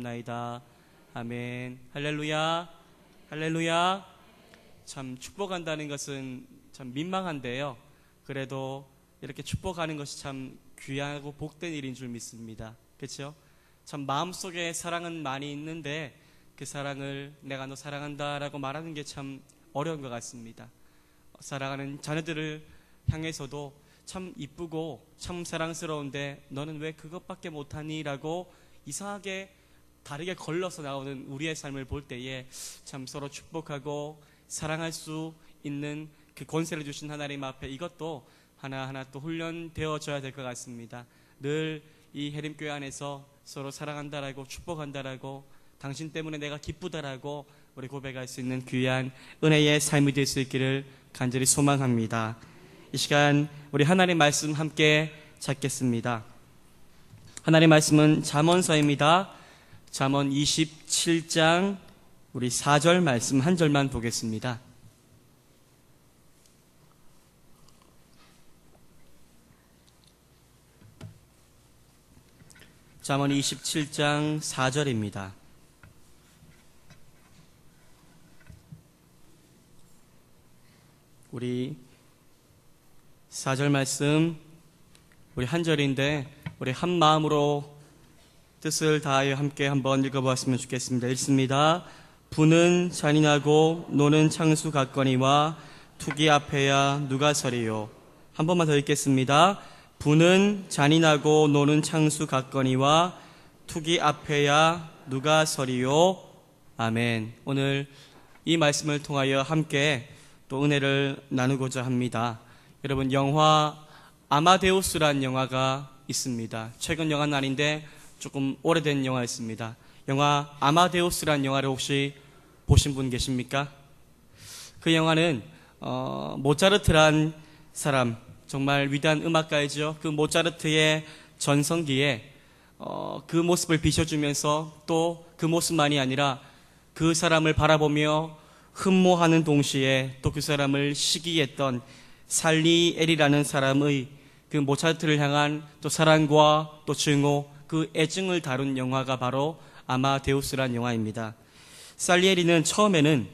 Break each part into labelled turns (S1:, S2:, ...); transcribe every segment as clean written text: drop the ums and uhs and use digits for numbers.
S1: 나이다. 아멘. 할렐루야. 할렐루야. 참 축복한다는 것은 참 민망한데요. 그래도 이렇게 축복하는 것이 참 귀하고 복된 일인 줄 믿습니다. 그렇죠? 참 마음속에 사랑은 많이 있는데 그 사랑을 내가 너 사랑한다라고 말하는 게 참 어려운 것 같습니다. 사랑하는 자녀들을 향해서도 참 이쁘고 참 사랑스러운데 너는 왜 그것밖에 못하니? 라고 이상하게 다르게 걸러서 나오는 우리의 삶을 볼 때에 참 서로 축복하고 사랑할 수 있는 그 권세를 주신 하나님 앞에 이것도 하나하나 또 훈련되어져야 될 것 같습니다. 늘 이 해림교회 안에서 서로 사랑한다라고 축복한다라고 당신 때문에 내가 기쁘다라고 우리 고백할 수 있는 귀한 은혜의 삶이 될 수 있기를 간절히 소망합니다. 이 시간 우리 하나님 말씀 함께 찾겠습니다. 하나님 말씀은 잠언서입니다. 잠언 27장 우리 4절 말씀 한 절만 보겠습니다. 잠언 27장 4절입니다. 우리 4절 말씀 우리 한 절인데 우리 한 마음으로 뜻을 다하여 함께 한번 읽어보았으면 좋겠습니다. 읽습니다. 부는 잔인하고 노는 창수 같거니와 투기 앞에야 누가 서리요. 한 번만 더 읽겠습니다. 부는 잔인하고 노는 창수 같거니와 투기 앞에야 누가 서리요. 아멘. 오늘 이 말씀을 통하여 함께 또 은혜를 나누고자 합니다. 여러분, 영화 아마데우스라는 영화가 있습니다. 최근 영화는 아닌데 조금 오래된 영화였습니다. 영화 아마데우스라는 영화를 혹시 보신 분 계십니까? 그 영화는 모차르트란 사람, 정말 위대한 음악가이죠. 그 모차르트의 전성기에 그 모습을 비춰주면서 또 그 모습만이 아니라 그 사람을 바라보며 흠모하는 동시에 또 그 사람을 시기했던 살리에리라는 사람의 그 모차르트를 향한 또 사랑과 또 증오, 그 애증을 다룬 영화가 바로 아마데우스란 영화입니다. 살리에리는 처음에는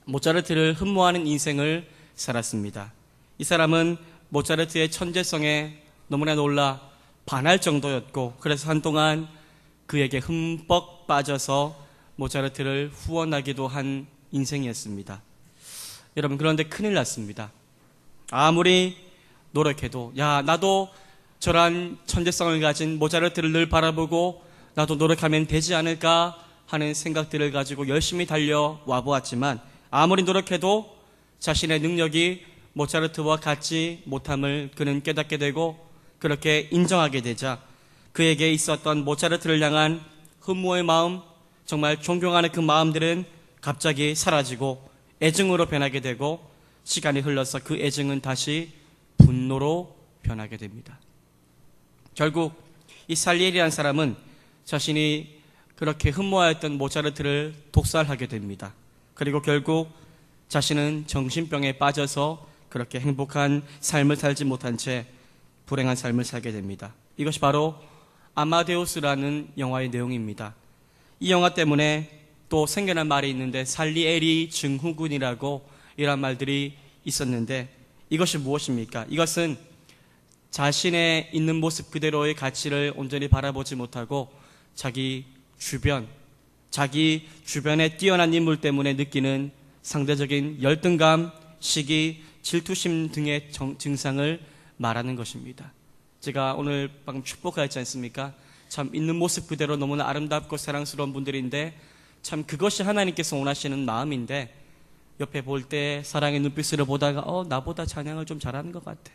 S1: 모차르트를 흠모하는 인생을 살았습니다. 이 사람은 모차르트의 천재성에 너무나 놀라 반할 정도였고, 그래서 한동안 그에게 흠뻑 빠져서 모차르트를 후원하기도 한 인생이었습니다. 여러분, 그런데 큰일 났습니다. 아무리 노력해도 나도 저런 천재성을 가진 모차르트를 늘 바라보고 나도 노력하면 되지 않을까 하는 생각들을 가지고 열심히 달려와 보았지만 아무리 노력해도 자신의 능력이 모차르트와 같지 못함을 그는 깨닫게 되고, 그렇게 인정하게 되자 그에게 있었던 모차르트를 향한 흠모의 마음, 정말 존경하는 그 마음들은 갑자기 사라지고 애증으로 변하게 되고, 시간이 흘러서 그 애증은 다시 분노로 변하게 됩니다. 결국 이 살리에리라는 사람은 자신이 그렇게 흠모하였던 모차르트를 독살하게 됩니다. 그리고 결국 자신은 정신병에 빠져서 그렇게 행복한 삶을 살지 못한 채 불행한 삶을 살게 됩니다. 이것이 바로 아마데우스라는 영화의 내용입니다. 이 영화 때문에 또 생겨난 말이 있는데 살리에리 증후군이라고 이런 말들이 있었는데, 이것이 무엇입니까? 이것은 자신의 있는 모습 그대로의 가치를 온전히 바라보지 못하고 자기 주변에 뛰어난 인물 때문에 느끼는 상대적인 열등감, 시기, 질투심 등의 증상을 말하는 것입니다. 제가 오늘 방금 축복하였지 않습니까? 참 있는 모습 그대로 너무나 아름답고 사랑스러운 분들인데 참 그것이 하나님께서 원하시는 마음인데, 옆에 볼 때 사랑의 눈빛으로 보다가 나보다 찬양을 좀 잘하는 것 같아.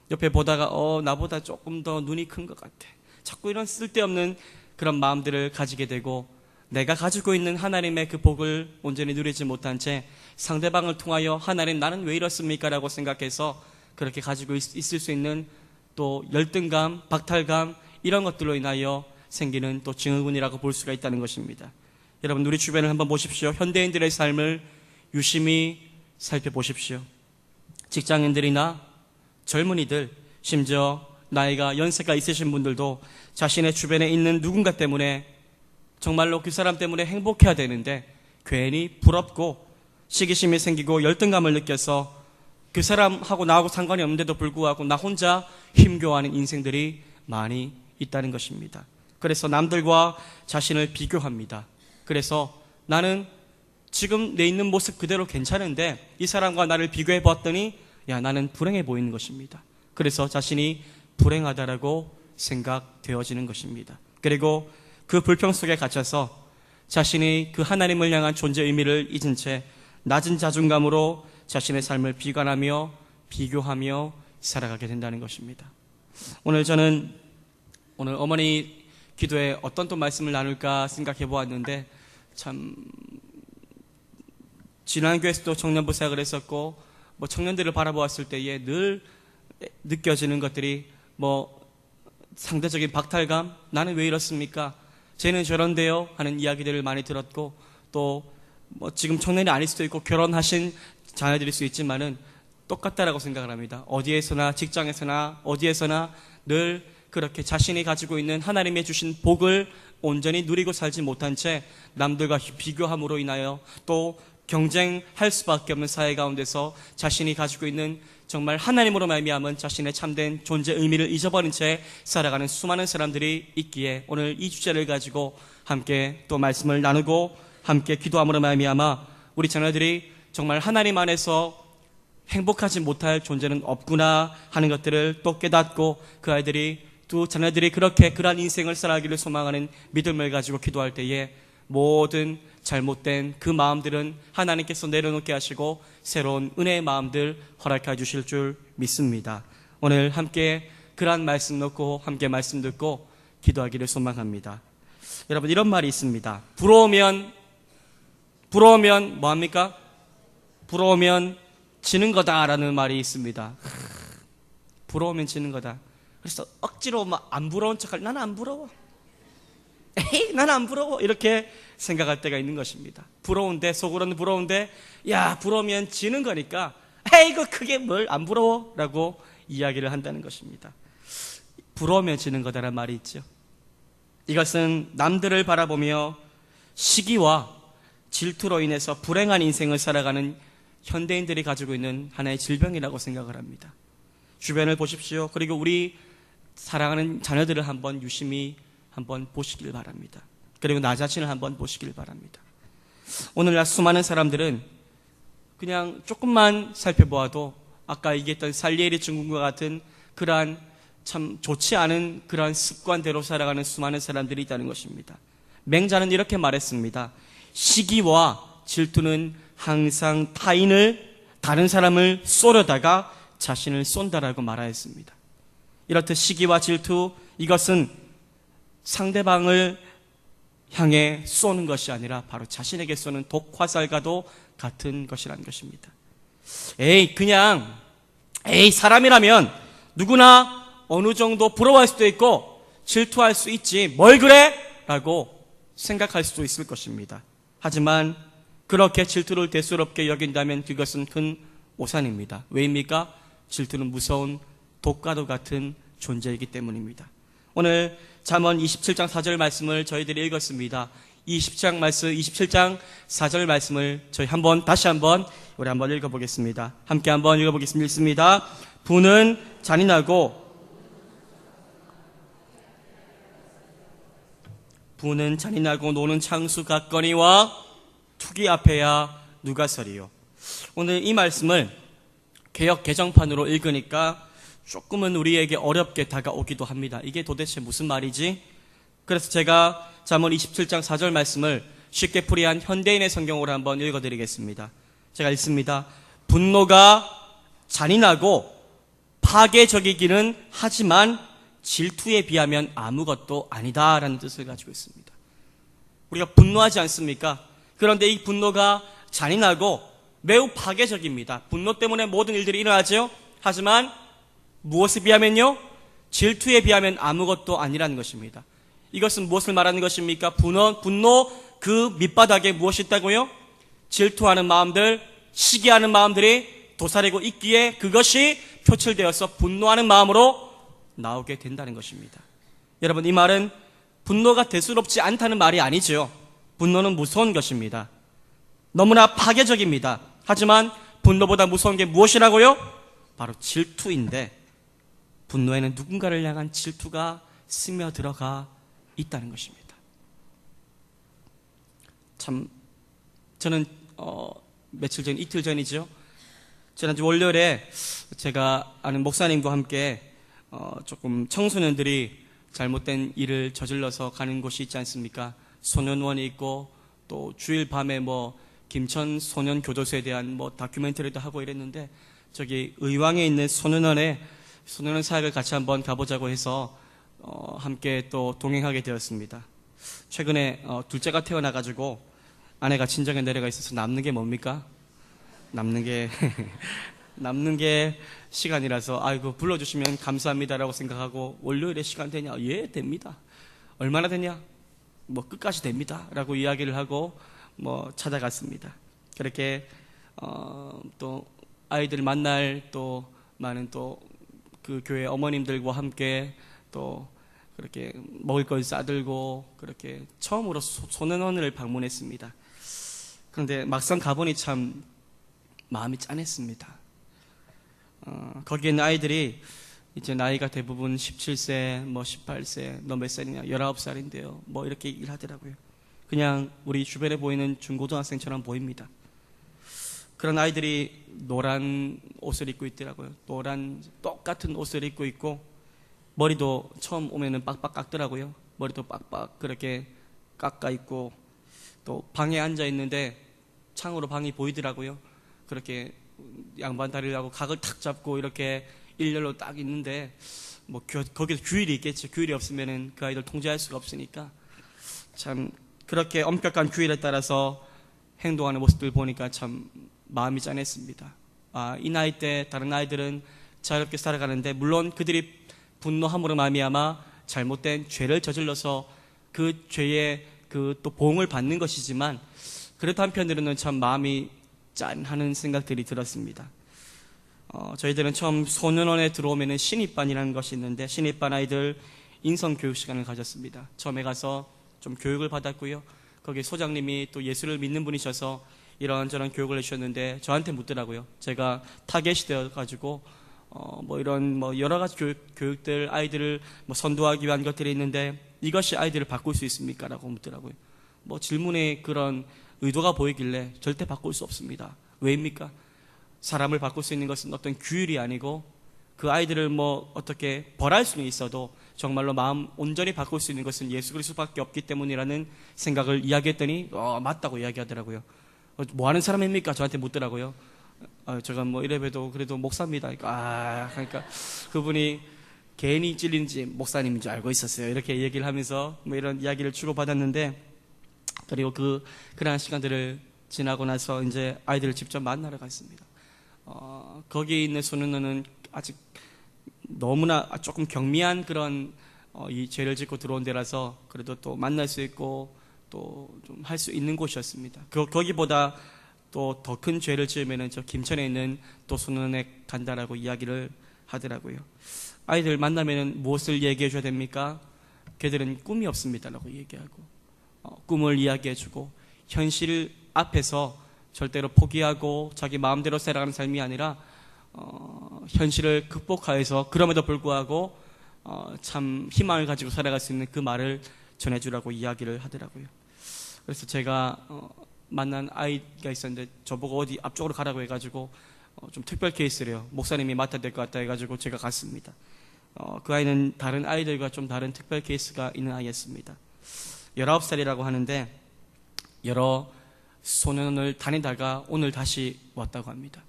S1: 옆에 보다가 나보다 조금 더 눈이 큰 것 같아. 자꾸 이런 쓸데없는 그런 마음들을 가지게 되고, 내가 가지고 있는 하나님의 그 복을 온전히 누리지 못한 채 상대방을 통하여 하나님 나는 왜 이렇습니까? 라고 생각해서 그렇게 가지고 있을 수 있는 또 열등감, 박탈감, 이런 것들로 인하여 생기는 또 증후군이라고 볼 수가 있다는 것입니다. 여러분, 우리 주변을 한번 보십시오. 현대인들의 삶을 유심히 살펴보십시오. 직장인들이나 젊은이들, 심지어 나이가 연세가 있으신 분들도 자신의 주변에 있는 누군가 때문에 정말로 그 사람 때문에 행복해야 되는데 괜히 부럽고 시기심이 생기고 열등감을 느껴서 그 사람하고 나하고 상관이 없는데도 불구하고 나 혼자 힘겨워하는 인생들이 많이 있다는 것입니다. 그래서 남들과 자신을 비교합니다. 그래서 나는 지금 내 있는 모습 그대로 괜찮은데 이 사람과 나를 비교해 봤더니 나는 불행해 보이는 것입니다. 그래서 자신이 불행하다라고 생각되어지는 것입니다. 그리고 그 불평 속에 갇혀서 자신이 그 하나님을 향한 존재 의미를 잊은 채 낮은 자존감으로 자신의 삶을 비관하며 비교하며 살아가게 된다는 것입니다. 오늘 저는 어머니 기도에 어떤 또 말씀을 나눌까 생각해 보았는데 참 지난 교회에서도 청년부 사역을 했었고 청년들을 바라보았을 때에 늘 느껴지는 것들이 상대적인 박탈감, 나는 왜 이렇습니까? 쟤는 저런데요 하는 이야기들을 많이 들었고 또 지금 청년이 아닐 수도 있고 결혼하신 자녀들일 수 있지만은 똑같다라고 생각을 합니다. 어디에서나 직장에서나 어디에서나 늘 그렇게 자신이 가지고 있는 하나님의 주신 복을 온전히 누리고 살지 못한 채 남들과 비교함으로 인하여 또 경쟁할 수밖에 없는 사회 가운데서 자신이 가지고 있는 정말 하나님으로 말미암은 자신의 참된 존재 의미를 잊어버린 채 살아가는 수많은 사람들이 있기에 오늘 이 주제를 가지고 함께 또 말씀을 나누고 함께 기도함으로 말미암아 우리 자녀들이 정말 하나님 안에서 행복하지 못할 존재는 없구나 하는 것들을 또 깨닫고 그 아이들이 또 자녀들이 그렇게 그러한 인생을 살아가기를 소망하는 믿음을 가지고 기도할 때에 모든 잘못된 그 마음들은 하나님께서 내려놓게 하시고 새로운 은혜의 마음들 허락해 주실 줄 믿습니다. 오늘 함께 그러한 말씀 놓고 함께 말씀 듣고 기도하기를 소망합니다. 여러분 이런 말이 있습니다. 부러우면 뭐합니까? 부러우면 지는 거다라는 말이 있습니다. 부러우면 지는 거다. 그래서 억지로 안 부러운 척할 나는 안 부러워. 에이 나는 안 부러워 이렇게 생각할 때가 있는 것입니다. 부러운데 속으로는 부러운데 부러우면 지는 거니까 에이그 그게 뭘 안 부러워 라고 이야기를 한다는 것입니다. 부러우면 지는 거다라는 말이 있죠. 이것은 남들을 바라보며 시기와 질투로 인해서 불행한 인생을 살아가는 현대인들이 가지고 있는 하나의 질병이라고 생각을 합니다. 주변을 보십시오. 그리고 우리 사랑하는 자녀들을 한번 유심히 한번 보시길 바랍니다. 그리고 나 자신을 한번 보시길 바랍니다. 오늘날 수많은 사람들은 그냥 조금만 살펴보아도 아까 얘기했던 살리에리 증후군과 같은 그러한 참 좋지 않은 그러한 습관대로 살아가는 수많은 사람들이 있다는 것입니다. 맹자는 이렇게 말했습니다. 시기와 질투는 항상 다른 사람을 쏘려다가 자신을 쏜다라고 말하였습니다. 이렇듯 시기와 질투 이것은 상대방을 향해 쏘는 것이 아니라 바로 자신에게 쏘는 독화살과도 같은 것이라는 것입니다. 사람이라면 누구나 어느 정도 부러워할 수도 있고 질투할 수 있지 뭘 그래? 라고 생각할 수도 있을 것입니다. 하지만 그렇게 질투를 대수롭게 여긴다면 그것은 큰 오산입니다. 왜입니까? 질투는 무서운 독과도 같은 존재이기 때문입니다. 오늘 잠언 27장 4절 말씀을 저희들이 읽었습니다. 27장 4절 말씀을 저희 다시 한번 우리 한번 읽어보겠습니다. 함께 한번 읽어보겠습니다. 읽습니다. 부는 잔인하고 노는 창수 같거니와 투기 앞에야 누가 서리요. 오늘 이 말씀을 개역 개정판으로 읽으니까 조금은 우리에게 어렵게 다가오기도 합니다. 이게 도대체 무슨 말이지? 그래서 제가 잠언 27장 4절 말씀을 쉽게 풀이한 현대인의 성경으로 한번 읽어드리겠습니다. 제가 읽습니다. 분노가 잔인하고 파괴적이기는 하지만 질투에 비하면 아무것도 아니다라는 뜻을 가지고 있습니다. 우리가 분노하지 않습니까? 그런데 이 분노가 잔인하고 매우 파괴적입니다. 분노 때문에 모든 일들이 일어나죠. 하지만 무엇에 비하면요? 질투에 비하면 아무것도 아니라는 것입니다. 이것은 무엇을 말하는 것입니까? 분노 그 밑바닥에 무엇이 있다고요? 질투하는 마음들, 시기하는 마음들이 도사리고 있기에 그것이 표출되어서 분노하는 마음으로 나오게 된다는 것입니다. 여러분 이 말은 분노가 대수롭지 않다는 말이 아니죠. 분노는 무서운 것입니다. 너무나 파괴적입니다. 하지만 분노보다 무서운 게 무엇이라고요? 바로 질투인데, 분노에는 누군가를 향한 질투가 스며들어가 있다는 것입니다. 참, 저는 며칠 전, 이틀 전이죠. 지난주 월요일에 제가 아는 목사님과 함께 조금 청소년들이 잘못된 일을 저질러서 가는 곳이 있지 않습니까? 소년원이 있고 또 주일 밤에 김천 소년교도소에 대한 다큐멘터리도 하고 이랬는데, 저기 의왕에 있는 소년원 사역을 같이 한번 가보자고 해서 함께 또 동행하게 되었습니다. 최근에 둘째가 태어나가지고 아내가 친정에 내려가 있어서 남는 게 뭡니까? 남는 게 시간이라서 아이고 불러주시면 감사합니다라고 생각하고, 월요일에 시간 되냐? 예, 됩니다. 얼마나 되냐? 끝까지 됩니다 라고 이야기를 하고 찾아갔습니다. 그렇게 또 아이들 만날 또 많은 또 그 교회 어머님들과 함께 또 그렇게 먹을 걸 싸들고 그렇게 처음으로 소년원을 방문했습니다. 그런데 막상 가보니 참 마음이 짠했습니다. 거기에 있는 아이들이 이제 나이가 대부분 17세, 18세, 너 몇 살이냐? 19살인데요. 이렇게 얘기를 하더라고요. 그냥 우리 주변에 보이는 중고등학생처럼 보입니다. 그런 아이들이 노란 옷을 입고 있더라고요. 똑같은 옷을 입고 있고, 머리도 처음 오면은 빡빡 깎더라고요. 머리도 빡빡 그렇게 깎아 있고, 또 방에 앉아 있는데 창으로 방이 보이더라고요. 그렇게 양반 다리를 하고 각을 탁 잡고 이렇게 일렬로 딱 있는데, 거기서 규율이 있겠죠. 규율이 없으면은 그 아이들 통제할 수가 없으니까. 참 그렇게 엄격한 규율에 따라서 행동하는 모습들 보니까 참 마음이 짠했습니다. 이 나이 때 다른 아이들은 자유롭게 살아가는데, 물론 그들이 분노함으로 말미암아 잘못된 죄를 저질러서 그 죄의 또 보응을 받는 것이지만, 그래도 한편으로는 참 마음이 짠하는 생각들이 들었습니다. 저희들은 처음 소년원에 들어오면은 신입반이라는 것이 있는데, 신입반 아이들 인성교육 시간을 가졌습니다. 처음에 가서 좀 교육을 받았고요. 거기 소장님이 또 예수를 믿는 분이셔서 이런저런 교육을 해주셨는데, 저한테 묻더라고요. 제가 타겟이 되어가지고 이런 여러 가지 교육들, 아이들을 선도하기 위한 것들이 있는데 이것이 아이들을 바꿀 수 있습니까? 라고 묻더라고요. 질문에 그런 의도가 보이길래 절대 바꿀 수 없습니다. 왜입니까? 사람을 바꿀 수 있는 것은 어떤 규율이 아니고, 그 아이들을 어떻게 벌할 수는 있어도 정말로 마음 온전히 바꿀 수 있는 것은 예수 그리스도밖에 없기 때문이라는 생각을 이야기했더니 맞다고 이야기하더라고요. 뭐 하는 사람입니까? 저한테 묻더라고요. 제가 이래봬도 그래도 목사입니다. 그러니까 그분이 괜히 찔린지 목사님인 줄 알고 있었어요. 이렇게 얘기를 하면서 이런 이야기를 주고받았는데, 그리고 그러한 시간들을 지나고 나서 이제 아이들을 직접 만나러 갔습니다. 거기 있는 소년원은 아직 너무나 조금 경미한 그런 이 죄를 짓고 들어온 데라서 그래도 또 만날 수 있고 또 좀 할 수 있는 곳이었습니다. 거기보다 또 더 큰 죄를 지으면은 저 김천에 있는 또 소년원에 간다라고 이야기를 하더라고요. 아이들 만나면은 무엇을 얘기해 줘야 됩니까? 걔들은 꿈이 없습니다라고 얘기하고, 꿈을 이야기해주고, 현실 앞에서 절대로 포기하고 자기 마음대로 살아가는 삶이 아니라 현실을 극복하여서 그럼에도 불구하고 참 희망을 가지고 살아갈 수 있는 그 말을 전해주라고 이야기를 하더라고요. 그래서 제가 만난 아이가 있었는데 저보고 어디 앞쪽으로 가라고 해가지고 좀 특별 케이스래요. 목사님이 맡아야 될 것 같다 해가지고 제가 갔습니다. 그 아이는 다른 아이들과 좀 다른 특별 케이스가 있는 아이였습니다. 19살이라고 하는데 여러 소년원을 다니다가 오늘 다시 왔다고 합니다.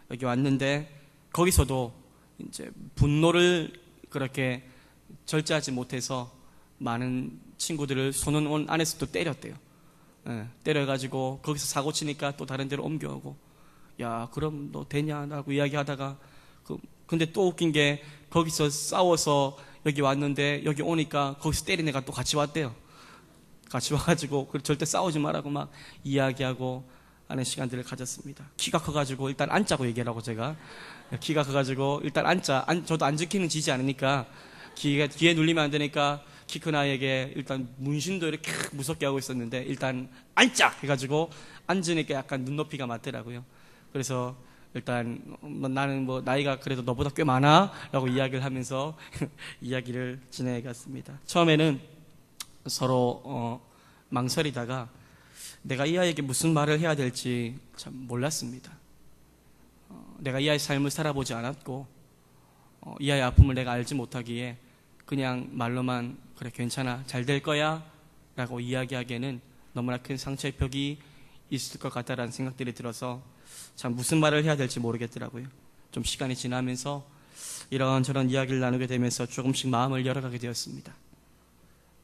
S1: 여기 왔는데 거기서도 이제 분노를 그렇게 절제하지 못해서 많은 친구들을 소년원 안에서 또 때렸대요. 때려가지고 거기서 사고 치니까 또 다른 데로 옮겨오고, 야 그럼 너 되냐라고 이야기하다가 근데 또 웃긴 게 거기서 싸워서 여기 왔는데 여기 오니까 거기서 때린 애가 또 같이 왔대요. 같이 와가지고 절대 싸우지 말라고 막 이야기하고 하는 시간들을 가졌습니다. 키가 커가지고 일단 앉자고 얘기하라고 제가, 키가 커가지고 일단 앉자. 저도 안 지키는 지지 않으니까 귀에 눌리면 안 되니까 키 큰 아이에게 일단 문신도 이렇게 무섭게 하고 있었는데 일단 앉자 해가지고 앉으니까 약간 눈높이가 맞더라고요. 그래서 일단 나는 뭐 나이가 그래도 너보다 꽤 많아 라고 이야기를 하면서 이야기를 진행해갔습니다. 처음에는 서로 망설이다가 내가 이 아이에게 무슨 말을 해야 될지 참 몰랐습니다. 내가 이 아이의 삶을 살아보지 않았고 이 아이의 아픔을 내가 알지 못하기에 그냥 말로만 그래 괜찮아 잘 될 거야 라고 이야기하기에는 너무나 큰 상처의 벽이 있을 것 같다라는 생각들이 들어서 참 무슨 말을 해야 될지 모르겠더라고요. 좀 시간이 지나면서 이런저런 이야기를 나누게 되면서 조금씩 마음을 열어가게 되었습니다.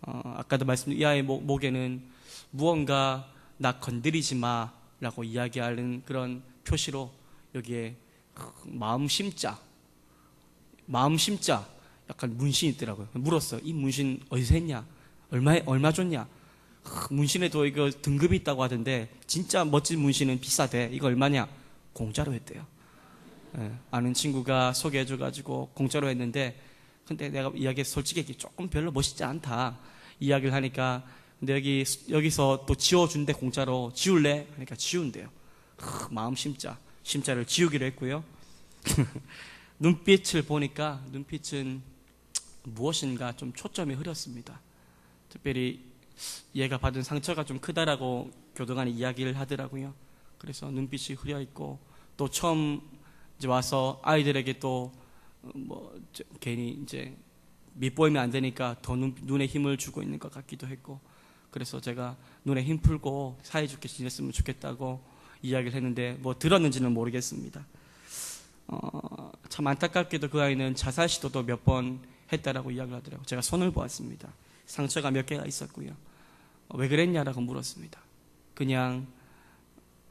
S1: 아까도 말씀드린 이 아이의 목에는 무언가 나 건드리지 마 라고 이야기하는 그런 표시로 여기에 마음 심자 약간 문신이 있더라고요. 물었어요. 이 문신 어디서 했냐? 얼마 줬냐? 문신에도 이거 등급이 있다고 하던데 진짜 멋진 문신은 비싸대. 이거 얼마냐? 공짜로 했대요. 아는 친구가 소개해줘가지고 공짜로 했는데 근데 내가 이야기해서 솔직히 조금 별로 멋있지 않다 이야기를 하니까 근데 여기서 또 지워준대. 공짜로 지울래? 그러니까 지운대요. 마음 심자를 지우기로 했고요. 눈빛을 보니까 눈빛은 무엇인가 좀 초점이 흐렸습니다. 특별히 얘가 받은 상처가 좀 크다라고 교도관이 이야기를 하더라고요. 그래서 눈빛이 흐려 있고 또 처음 이제 와서 아이들에게 또 괜히 이제 밑보이면 안 되니까 더 눈에 힘을 주고 있는 것 같기도 했고 그래서 제가 눈에 힘 풀고 사이좋게 지냈으면 좋겠다고 이야기를 했는데 뭐 들었는지는 모르겠습니다. 참 안타깝게도 그 아이는 자살 시도도 몇 번 했다라고 이야기를 하더라고요. 제가 손을 보았습니다. 상처가 몇 개가 있었고요. 왜 그랬냐라고 물었습니다. 그냥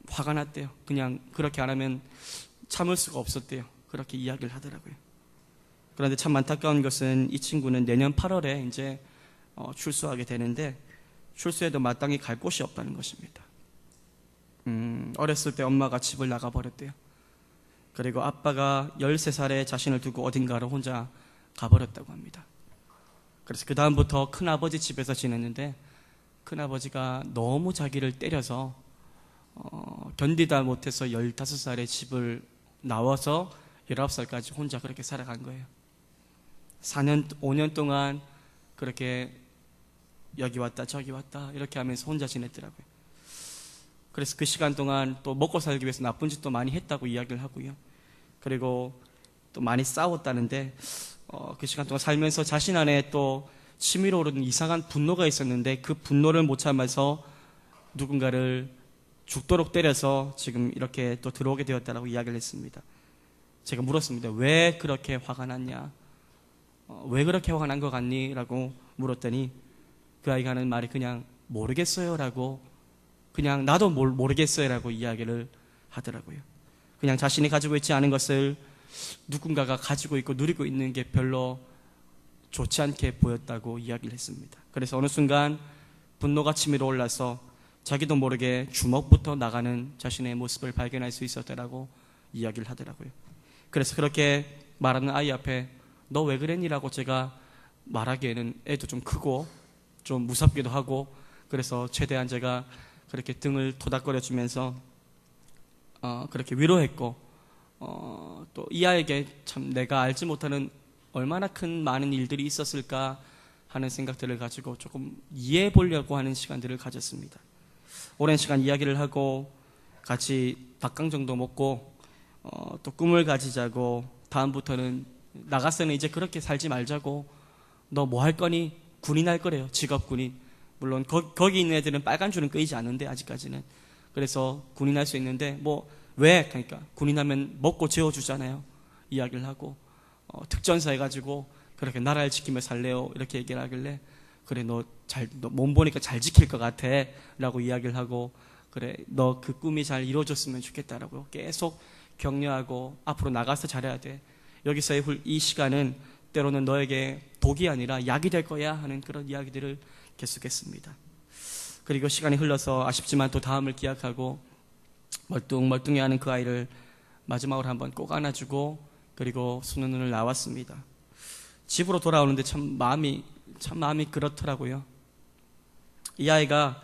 S1: 화가 났대요. 그냥 그렇게 안 하면 참을 수가 없었대요. 그렇게 이야기를 하더라고요. 그런데 참 안타까운 것은 이 친구는 내년 8월에 이제 출소하게 되는데 출소해도 마땅히 갈 곳이 없다는 것입니다. 어렸을 때 엄마가 집을 나가버렸대요. 그리고 아빠가 13살에 자신을 두고 어딘가로 혼자 가버렸다고 합니다. 그래서 그 다음부터 큰아버지 집에서 지냈는데 큰아버지가 너무 자기를 때려서 견디다 못해서 15살에 집을 나와서 19살까지 혼자 그렇게 살아간 거예요. 4년, 5년 동안 그렇게 여기 왔다 저기 왔다 이렇게 하면서 혼자 지냈더라고요. 그래서 그 시간 동안 또 먹고 살기 위해서 나쁜 짓도 많이 했다고 이야기를 하고요. 그리고 또 많이 싸웠다는데 그 시간 동안 살면서 자신 안에 또 치밀어 오르는 이상한 분노가 있었는데 그 분노를 못 참아서 누군가를 죽도록 때려서 지금 이렇게 또 들어오게 되었다라고 이야기를 했습니다. 제가 물었습니다. 왜 그렇게 화가 났냐? 왜 그렇게 화가 난 것 같니? 라고 물었더니 그 아이가 하는 말이 그냥 모르겠어요 라고 그냥 나도 모르겠어요 라고 이야기를 하더라고요. 그냥 자신이 가지고 있지 않은 것을 누군가가 가지고 있고 누리고 있는 게 별로 좋지 않게 보였다고 이야기를 했습니다. 그래서 어느 순간 분노가 치밀어 올라서 자기도 모르게 주먹부터 나가는 자신의 모습을 발견할 수 있었다라고 이야기를 하더라고요. 그래서 그렇게 말하는 아이 앞에 너 왜 그랬니라고 제가 말하기에는 애도 좀 크고 좀 무섭기도 하고 그래서 최대한 제가 그렇게 등을 토닥거려 주면서 그렇게 위로했고 또 이 아이에게 참 내가 알지 못하는 얼마나 큰 많은 일들이 있었을까 하는 생각들을 가지고 조금 이해해 보려고 하는 시간들을 가졌습니다. 오랜 시간 이야기를 하고 같이 닭강정도 먹고 또 꿈을 가지자고 다음부터는 나가서는 이제 그렇게 살지 말자고 너 뭐 할 거니? 군인 할 거래요. 직업 군인. 물론 거기 있는 애들은 빨간 줄은 끄이지 않는데 아직까지는. 그래서 군인 할 수 있는데 뭐 왜? 그러니까 군인하면 먹고 재워주잖아요. 이야기를 하고 특전사 해가지고 그렇게 나라를 지키며 살래요. 이렇게 얘기를 하길래 그래 너 몸 보니까 잘 지킬 것 같아 라고 이야기를 하고 그래 너 그 꿈이 잘 이루어졌으면 좋겠다라고 계속 격려하고 앞으로 나가서 잘해야 돼. 여기서의 이 시간은 때로는 너에게 독이 아니라 약이 될 거야 하는 그런 이야기들을 계속했습니다. 그리고 시간이 흘러서 아쉽지만 또 다음을 기약하고 멀뚱멀뚱해하는 그 아이를 마지막으로 한번 꼭 안아주고 그리고 수능을 나왔습니다. 집으로 돌아오는데 참 마음이 참 마음이 그렇더라고요. 이 아이가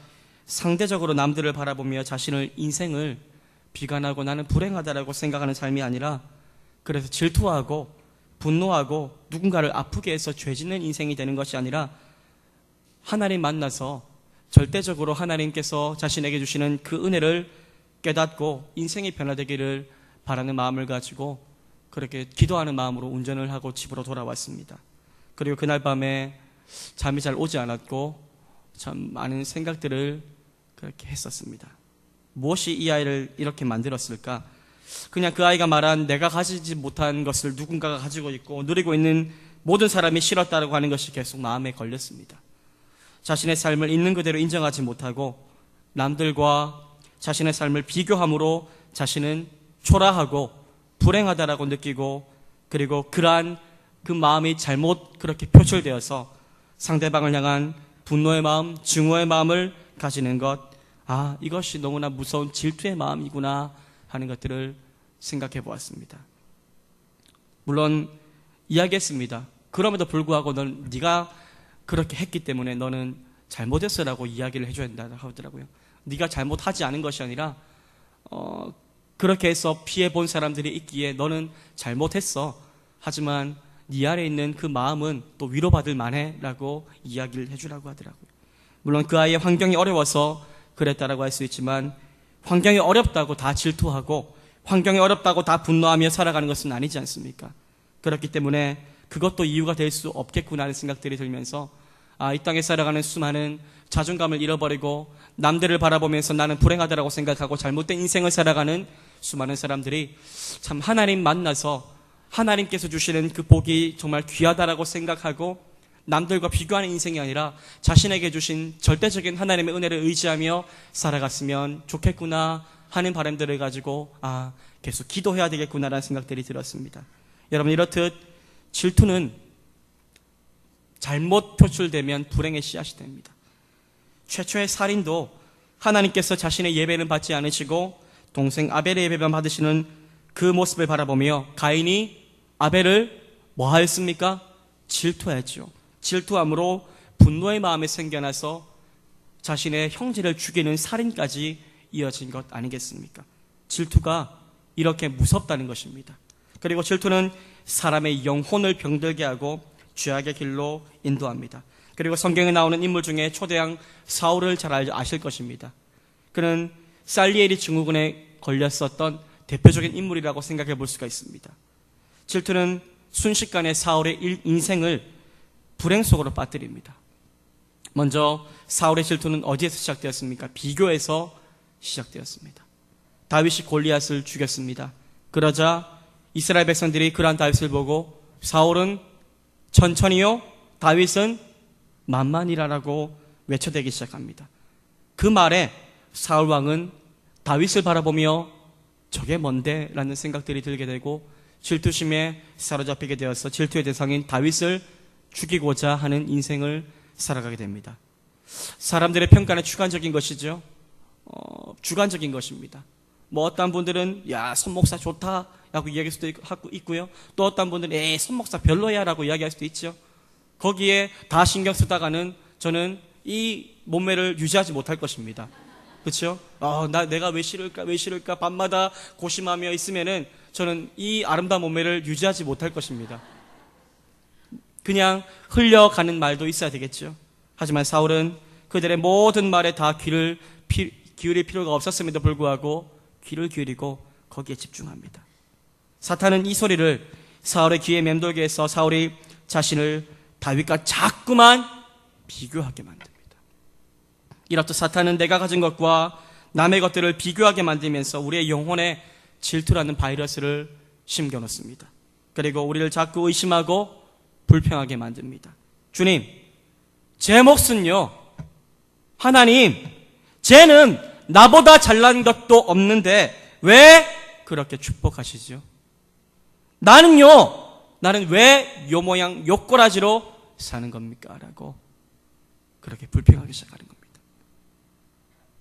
S1: 상대적으로 남들을 바라보며 자신을 인생을 비관하고 나는 불행하다라고 생각하는 삶이 아니라 그래서 질투하고 분노하고 누군가를 아프게 해서 죄짓는 인생이 되는 것이 아니라 하나님 만나서 절대적으로 하나님께서 자신에게 주시는 그 은혜를 깨닫고 인생이 변화되기를 바라는 마음을 가지고 그렇게 기도하는 마음으로 운전을 하고 집으로 돌아왔습니다. 그리고 그날 밤에 잠이 잘 오지 않았고 참 많은 생각들을 그렇게 했었습니다. 무엇이 이 아이를 이렇게 만들었을까? 그냥 그 아이가 말한 내가 가지지 못한 것을 누군가가 가지고 있고 누리고 있는 모든 사람이 싫었다고 하는 것이 계속 마음에 걸렸습니다. 자신의 삶을 있는 그대로 인정하지 못하고 남들과 자신의 삶을 비교함으로 자신은 초라하고 불행하다라고 느끼고 그리고 그러한 그 마음이 잘못 그렇게 표출되어서 상대방을 향한 분노의 마음, 증오의 마음을 가지는 것, 이것이 너무나 무서운 질투의 마음이구나 하는 것들을 생각해 보았습니다. 물론 이야기했습니다. 그럼에도 불구하고 네가 그렇게 했기 때문에 너는 잘못했어라고 이야기를 해줘야 된다고 하더라고요. 네가 잘못하지 않은 것이 아니라 그렇게 해서 피해본 사람들이 있기에 너는 잘못했어. 하지만 네 안에 있는 그 마음은 또 위로받을 만해 라고 이야기를 해주라고 하더라고요. 물론 그 아이의 환경이 어려워서 그랬다라고 할 수 있지만 환경이 어렵다고 다 질투하고 환경이 어렵다고 다 분노하며 살아가는 것은 아니지 않습니까? 그렇기 때문에 그것도 이유가 될 수 없겠구나 하는 생각들이 들면서 이 땅에 살아가는 수많은 자존감을 잃어버리고 남들을 바라보면서 나는 불행하다라고 생각하고 잘못된 인생을 살아가는 수많은 사람들이 참 하나님 만나서 하나님께서 주시는 그 복이 정말 귀하다라고 생각하고 남들과 비교하는 인생이 아니라 자신에게 주신 절대적인 하나님의 은혜를 의지하며 살아갔으면 좋겠구나 하는 바람들을 가지고 계속 기도해야 되겠구나라는 생각들이 들었습니다. 여러분, 이렇듯 질투는 잘못 표출되면 불행의 씨앗이 됩니다. 최초의 살인도 하나님께서 자신의 예배는 받지 않으시고 동생 아벨의 예배만 받으시는 그 모습을 바라보며 가인이 아벨을 뭐 하였습니까? 질투했죠. 질투함으로 분노의 마음이 생겨나서 자신의 형제를 죽이는 살인까지 이어진 것 아니겠습니까? 질투가 이렇게 무섭다는 것입니다. 그리고 질투는 사람의 영혼을 병들게 하고 죄악의 길로 인도합니다. 그리고 성경에 나오는 인물 중에 초대왕 사울을 잘 아실 것입니다. 그는 살리엘이 증후군에 걸렸었던 대표적인 인물이라고 생각해 볼 수가 있습니다. 질투는 순식간에 사울의 인생을 불행 속으로 빠뜨립니다. 먼저 사울의 질투는 어디에서 시작되었습니까? 비교에서 시작되었습니다. 다윗이 골리앗을 죽였습니다. 그러자 이스라엘 백성들이 그러한 다윗을 보고 사울은 천천히요, 다윗은 만만이라라고 외쳐대기 시작합니다. 그 말에 사울 왕은 다윗을 바라보며 저게 뭔데? 라는 생각들이 들게 되고 질투심에 사로잡히게 되어서 질투의 대상인 다윗을 죽이고자 하는 인생을 살아가게 됩니다. 사람들의 평가는 주관적인 것이죠. 주관적인 것입니다. 어떤 분들은 손목사 좋다 라고 이야기할 수도 있고요. 또 어떤 분들은 손목사 별로야 라고 이야기할 수도 있죠. 거기에 다 신경 쓰다가는 저는 이 몸매를 유지하지 못할 것입니다. 그렇죠? 내가 왜 싫을까 밤마다 고심하며 있으면은 저는 이 아름다운 몸매를 유지하지 못할 것입니다. 그냥 흘려가는 말도 있어야 되겠죠. 하지만 사울은 그들의 모든 말에 다 귀를 기울일 필요가 없었음에도 불구하고 귀를 기울이고 거기에 집중합니다. 사탄은 이 소리를 사울의 귀에 맴돌게 해서 사울이 자신을 다윗과 자꾸만 비교하게 만듭니다. 이렇듯 사탄은 내가 가진 것과 남의 것들을 비교하게 만들면서 우리의 영혼에 질투라는 바이러스를 심겨놓습니다. 그리고 우리를 자꾸 의심하고 불평하게 만듭니다. 주님, 제 몫은요, 하나님, 쟤는 나보다 잘난 것도 없는데 왜 그렇게 축복하시죠? 나는 왜 요 모양 요 꼬라지로 사는 겁니까? 라고 그렇게 불평하기 시작하는 겁니다.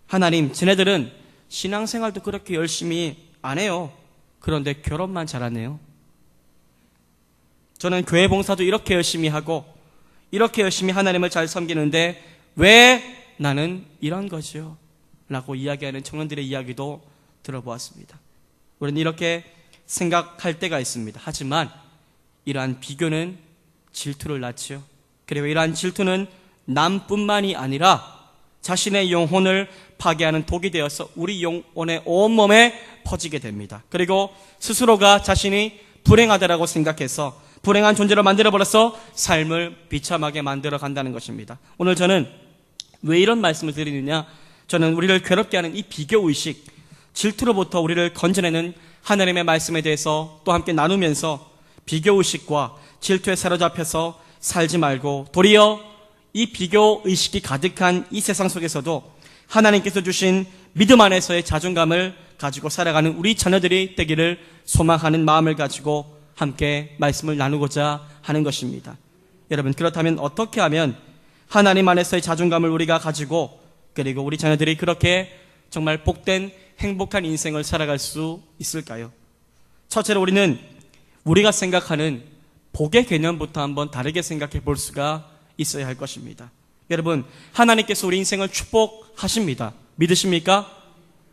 S1: 하나님, 쟤네들은 신앙생활도 그렇게 열심히 안 해요. 그런데 결혼만 잘하네요. 저는 교회 봉사도 이렇게 열심히 하고 이렇게 열심히 하나님을 잘 섬기는데 왜 나는 이런 거죠? 라고 이야기하는 청년들의 이야기도 들어보았습니다. 우리는 이렇게 생각할 때가 있습니다. 하지만 이러한 비교는 질투를 낳지요. 그리고 이러한 질투는 남뿐만이 아니라 자신의 영혼을 파괴하는 독이 되어서 우리 영혼의 온몸에 퍼지게 됩니다. 그리고 스스로가 자신이 불행하다라고 생각해서 불행한 존재로 만들어버려서 삶을 비참하게 만들어 간다는 것입니다. 오늘 저는 왜 이런 말씀을 드리느냐, 저는 우리를 괴롭게 하는 이 비교의식, 질투로부터 우리를 건져내는 하나님의 말씀에 대해서 또 함께 나누면서 비교의식과 질투에 사로잡혀서 살지 말고 도리어 이 비교의식이 가득한 이 세상 속에서도 하나님께서 주신 믿음 안에서의 자존감을 가지고 살아가는 우리 자녀들이 되기를 소망하는 마음을 가지고 함께 말씀을 나누고자 하는 것입니다. 여러분, 그렇다면 어떻게 하면 하나님 안에서의 자존감을 우리가 가지고 그리고 우리 자녀들이 그렇게 정말 복된 행복한 인생을 살아갈 수 있을까요? 첫째로 우리는 우리가 생각하는 복의 개념부터 한번 다르게 생각해 볼 수가 있어야 할 것입니다. 여러분, 하나님께서 우리 인생을 축복하십니다. 믿으십니까?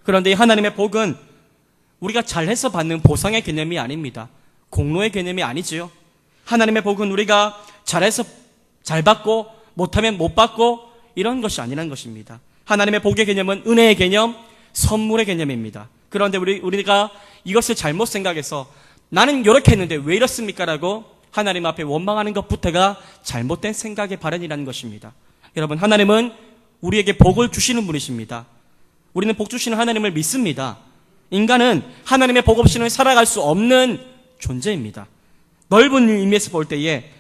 S1: 그런데 이 하나님의 복은 우리가 잘해서 받는 보상의 개념이 아닙니다. 공로의 개념이 아니지요. 하나님의 복은 우리가 잘해서 잘 받고 못하면 못 받고 이런 것이 아니란 것입니다. 하나님의 복의 개념은 은혜의 개념, 선물의 개념입니다. 그런데 우리가 이것을 잘못 생각해서 나는 이렇게 했는데 왜 이렇습니까? 라고 하나님 앞에 원망하는 것부터가 잘못된 생각의 발현이라는 것입니다. 여러분, 하나님은 우리에게 복을 주시는 분이십니다. 우리는 복 주시는 하나님을 믿습니다. 인간은 하나님의 복 없이는 살아갈 수 없는 존재입니다. 넓은 의미에서 볼 때에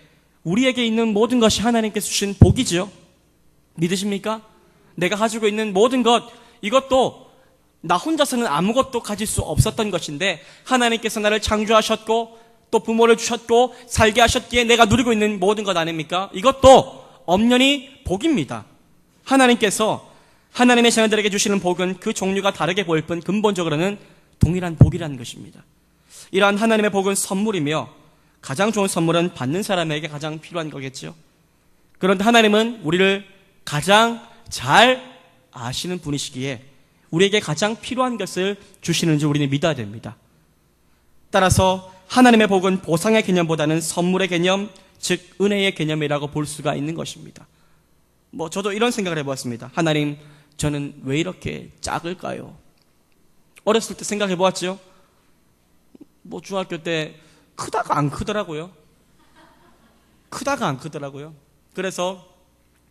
S1: 우리에게 있는 모든 것이 하나님께서 주신 복이지요. 믿으십니까? 내가 가지고 있는 모든 것, 이것도 나 혼자서는 아무것도 가질 수 없었던 것인데 하나님께서 나를 창조하셨고 또 부모를 주셨고 살게 하셨기에 내가 누리고 있는 모든 것 아닙니까? 이것도 엄연히 복입니다. 하나님께서 하나님의 자녀들에게 주시는 복은 그 종류가 다르게 보일 뿐 근본적으로는 동일한 복이라는 것입니다. 이러한 하나님의 복은 선물이며 가장 좋은 선물은 받는 사람에게 가장 필요한 거겠죠. 그런데 하나님은 우리를 가장 잘 아시는 분이시기에 우리에게 가장 필요한 것을 주시는지 우리는 믿어야 됩니다. 따라서 하나님의 복은 보상의 개념보다는 선물의 개념, 즉 은혜의 개념이라고 볼 수가 있는 것입니다. 저도 이런 생각을 해보았습니다. 하나님, 저는 왜 이렇게 작을까요? 어렸을 때 생각해 보았죠. 중학교 때 크다가 안 크더라고요. 그래서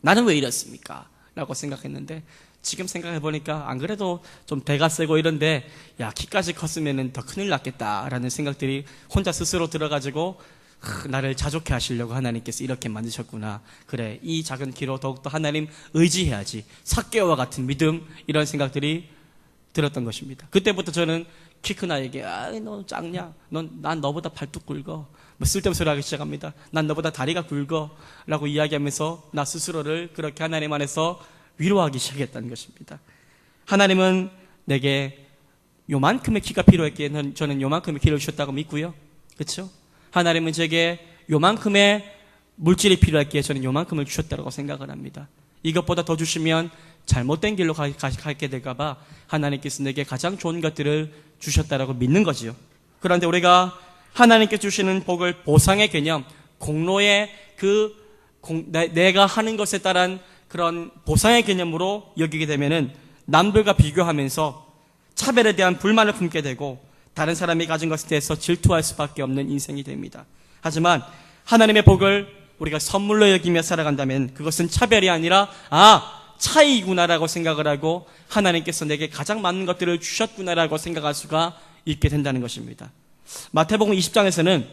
S1: 나는 왜 이랬습니까? 라고 생각했는데 지금 생각해 보니까 안 그래도 좀 대가 세고 이런데 키까지 컸으면 더 큰일 났겠다라는 생각들이 혼자 스스로 들어가지고 나를 자족해 하시려고 하나님께서 이렇게 만드셨구나. 그래, 이 작은 키로 더욱더 하나님 의지해야지. 삭개와 같은 믿음, 이런 생각들이 들었던 것입니다. 그때부터 저는 키 큰 아이에게 너 작냐? 난 너보다 팔뚝 굵어. 쓸데없는 소리 하기 시작합니다. 난 너보다 다리가 굵어 라고 이야기하면서 나 스스로를 그렇게 하나님 안에서 위로하기 시작했다는 것입니다. 하나님은 내게 요만큼의 키가 필요했기에 저는 요만큼의 키를 주셨다고 믿고요. 그렇죠? 하나님은 제게 요만큼의 물질이 필요했기에 저는 요만큼을 주셨다고 생각을 합니다. 이것보다 더 주시면 잘못된 길로 가게 될까봐 하나님께서 내게 가장 좋은 것들을 주셨다라고 믿는 거지요. 그런데 우리가 하나님께 주시는 복을 보상의 개념, 공로의 내가 하는 것에 따른 그런 보상의 개념으로 여기게 되면은 남들과 비교하면서 차별에 대한 불만을 품게 되고 다른 사람이 가진 것에 대해서 질투할 수밖에 없는 인생이 됩니다. 하지만 하나님의 복을 우리가 선물로 여기며 살아간다면 그것은 차별이 아니라 차이구나라고 생각을 하고 하나님께서 내게 가장 맞는 것들을 주셨구나라고 생각할 수가 있게 된다는 것입니다. 마태복음 20장에서는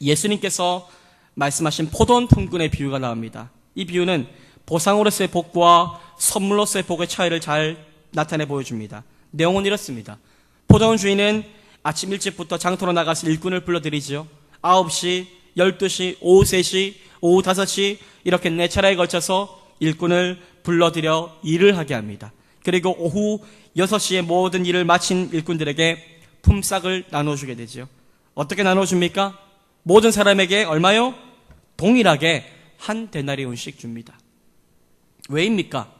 S1: 예수님께서 말씀하신 포도원 품꾼의 비유가 나옵니다. 이 비유는 보상으로서의 복과 선물로서의 복의 차이를 잘 나타내 보여줍니다. 내용은 이렇습니다. 포도원 주인은 아침 일찍부터 장터로 나가서 일꾼을 불러들이죠. 9시, 12시, 오후 3시, 오후 5시 이렇게 4차례에 걸쳐서 일꾼을 불러들여 일을 하게 합니다. 그리고 오후 6시에 모든 일을 마친 일꾼들에게 품삯을 나눠주게 되죠. 어떻게 나눠줍니까? 모든 사람에게 얼마요? 동일하게 한 데나리온씩 줍니다. 왜입니까?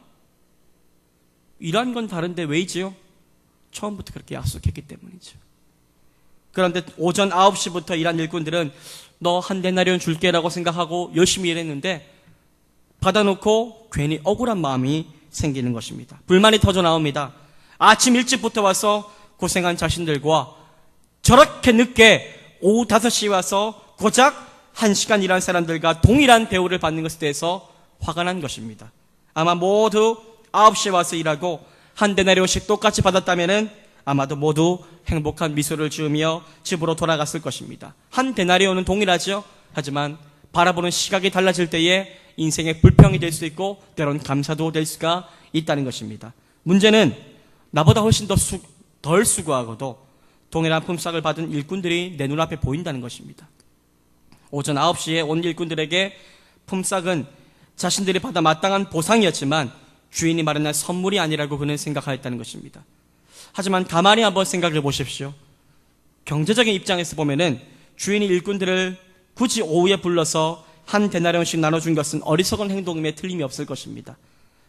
S1: 일한 건 다른데 왜이지요? 처음부터 그렇게 약속했기 때문이죠. 그런데 오전 9시부터 일한 일꾼들은 너 한 데나리온 줄게라고 생각하고 열심히 일했는데 받아놓고 괜히 억울한 마음이 생기는 것입니다. 불만이 터져 나옵니다. 아침 일찍부터 와서 고생한 자신들과 저렇게 늦게 오후 5시에 와서 고작 1시간 일한 사람들과 동일한 대우를 받는 것에 대해서 화가 난 것입니다. 아마 모두 9시에 와서 일하고 한 데나리온씩 똑같이 받았다면 아마도 모두 행복한 미소를 지으며 집으로 돌아갔을 것입니다. 한 데나리온은 동일하죠. 하지만 바라보는 시각이 달라질 때에 인생의 불평이 될 수 있고 때론 감사도 될 수가 있다는 것입니다. 문제는 나보다 훨씬 덜 수고하고도 동일한 품삯을 받은 일꾼들이 내 눈앞에 보인다는 것입니다. 오전 9시에 온 일꾼들에게 품삯은 자신들이 받아 마땅한 보상이었지만 주인이 마련한 선물이 아니라고 그는 생각하였다는 것입니다. 하지만 가만히 한번 생각해 보십시오. 경제적인 입장에서 보면은 주인이 일꾼들을 굳이 오후에 불러서 한 데나리온씩 나눠준 것은 어리석은 행동임에 틀림이 없을 것입니다.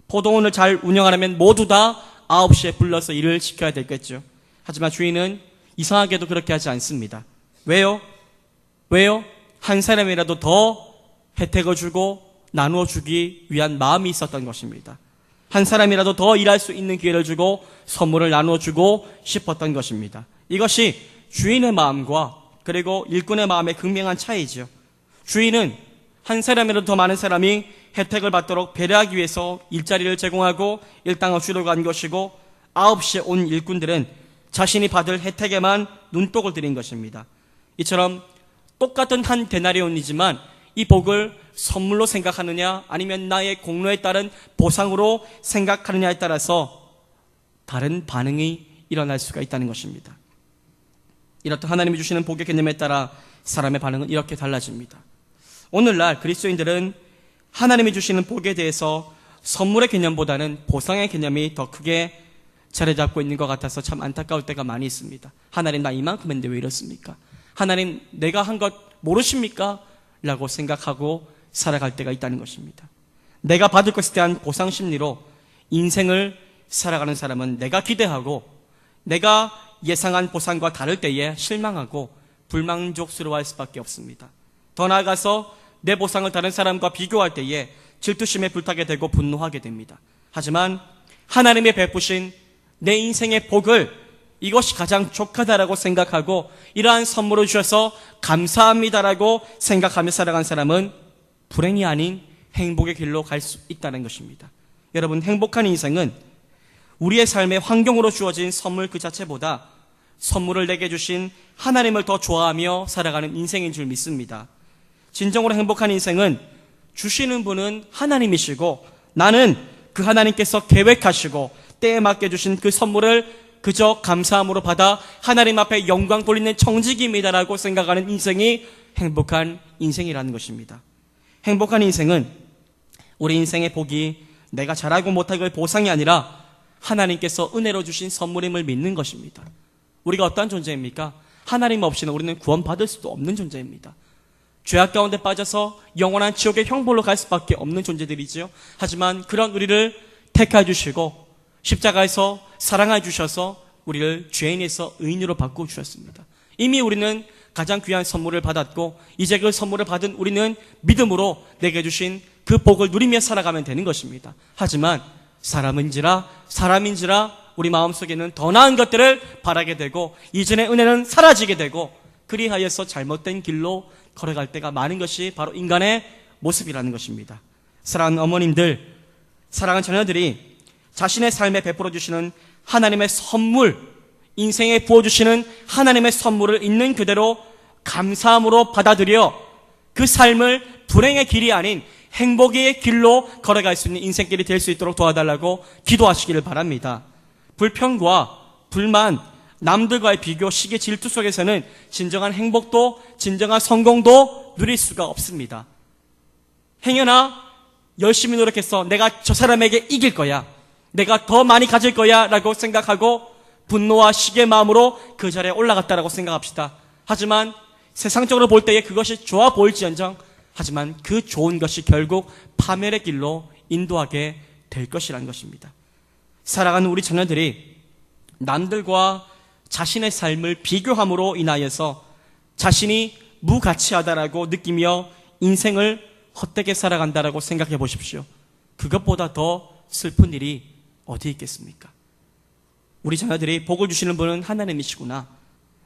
S1: 포도원을 잘 운영하려면 모두 다 9시에 불러서 일을 시켜야 되겠죠. 하지만 주인은 이상하게도 그렇게 하지 않습니다. 왜요? 한 사람이라도 더 혜택을 주고 나누어 주기 위한 마음이 있었던 것입니다. 한 사람이라도 더 일할 수 있는 기회를 주고 선물을 나누어 주고 싶었던 것입니다. 이것이 주인의 마음과 그리고 일꾼의 마음의 극명한 차이죠. 주인은 한 사람이라도 더 많은 사람이 혜택을 받도록 배려하기 위해서 일자리를 제공하고 일당을 주려고 한 것이고 9시에 온 일꾼들은 자신이 받을 혜택에만 눈독을 들인 것입니다. 이처럼 똑같은 한 데나리온이지만 이 복을 선물로 생각하느냐 아니면 나의 공로에 따른 보상으로 생각하느냐에 따라서 다른 반응이 일어날 수가 있다는 것입니다. 이렇듯 하나님이 주시는 복의 개념에 따라 사람의 반응은 이렇게 달라집니다. 오늘날 그리스도인들은 하나님이 주시는 복에 대해서 선물의 개념보다는 보상의 개념이 더 크게 자리 잡고 있는 것 같아서 참 안타까울 때가 많이 있습니다. 하나님 나 이만큼 했는데 왜 이렇습니까? 하나님 내가 한 것 모르십니까? 라고 생각하고 살아갈 때가 있다는 것입니다. 내가 받을 것에 대한 보상 심리로 인생을 살아가는 사람은 내가 기대하고 내가 예상한 보상과 다를 때에 실망하고 불만족스러워할 수밖에 없습니다. 더 나아가서 내 보상을 다른 사람과 비교할 때에 질투심에 불타게 되고 분노하게 됩니다. 하지만 하나님의 베푸신 내 인생의 복을 이것이 가장 족하다라고 생각하고 이러한 선물을 주셔서 감사합니다라고 생각하며 살아간 사람은 불행이 아닌 행복의 길로 갈 수 있다는 것입니다. 여러분, 행복한 인생은 우리의 삶의 환경으로 주어진 선물 그 자체보다 선물을 내게 주신 하나님을 더 좋아하며 살아가는 인생인 줄 믿습니다. 진정으로 행복한 인생은 주시는 분은 하나님이시고 나는 그 하나님께서 계획하시고 때에 맞게 주신 그 선물을 그저 감사함으로 받아 하나님 앞에 영광 돌리는 청지기입니다라고 생각하는 인생이 행복한 인생이라는 것입니다. 행복한 인생은 우리 인생의 복이 내가 잘하고 못하고의 보상이 아니라 하나님께서 은혜로 주신 선물임을 믿는 것입니다. 우리가 어떠한 존재입니까? 하나님 없이는 우리는 구원받을 수도 없는 존재입니다. 죄악 가운데 빠져서 영원한 지옥의 형벌로 갈 수밖에 없는 존재들이지요. 하지만 그런 우리를 택해 주시고 십자가에서 사랑해 주셔서 우리를 죄인에서 의인으로 바꾸어 주셨습니다. 이미 우리는 가장 귀한 선물을 받았고 이제 그 선물을 받은 우리는 믿음으로 내게 주신 그 복을 누리며 살아가면 되는 것입니다. 하지만 사람인지라 우리 마음속에는 더 나은 것들을 바라게 되고 이전의 은혜는 사라지게 되고 그리하여서 잘못된 길로 걸어갈 때가 많은 것이 바로 인간의 모습이라는 것입니다. 사랑하는 어머님들, 사랑하는 자녀들이 자신의 삶에 베풀어 주시는 하나님의 선물, 인생에 부어주시는 하나님의 선물을 있는 그대로 감사함으로 받아들여 그 삶을 불행의 길이 아닌 행복의 길로 걸어갈 수 있는 인생길이 될 수 있도록 도와달라고 기도하시기를 바랍니다. 불평과 불만, 남들과의 비교, 시기, 질투 속에서는 진정한 행복도 진정한 성공도 누릴 수가 없습니다. 행여나 열심히 노력해서 내가 저 사람에게 이길 거야, 내가 더 많이 가질 거야 라고 생각하고 분노와 시기의 마음으로 그 자리에 올라갔다라고 생각합시다. 하지만 세상적으로 볼 때에 그것이 좋아 보일지언정 하지만 그 좋은 것이 결국 파멸의 길로 인도하게 될 것이라는 것입니다. 살아가는 우리 자녀들이 남들과 자신의 삶을 비교함으로 인하여서 자신이 무가치하다라고 느끼며 인생을 헛되게 살아간다라고 생각해 보십시오. 그것보다 더 슬픈 일이 어디 있겠습니까? 우리 자녀들이 복을 주시는 분은 하나님이시구나,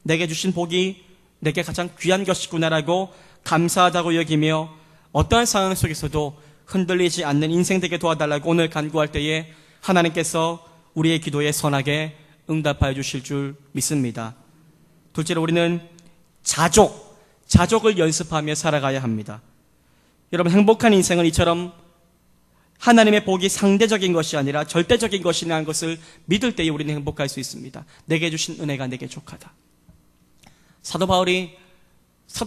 S1: 내게 주신 복이 내게 가장 귀한 것이구나라고 감사하다고 여기며 어떠한 상황 속에서도 흔들리지 않는 인생 되게 도와달라고 오늘 간구할 때에 하나님께서 우리의 기도에 선하게 응답하여 주실 줄 믿습니다. 둘째로 우리는 자족을 연습하며 살아가야 합니다. 여러분, 행복한 인생은 이처럼 하나님의 복이 상대적인 것이 아니라 절대적인 것이라는 것을 믿을 때에 우리는 행복할 수 있습니다. 내게 주신 은혜가 내게 족하다. 사도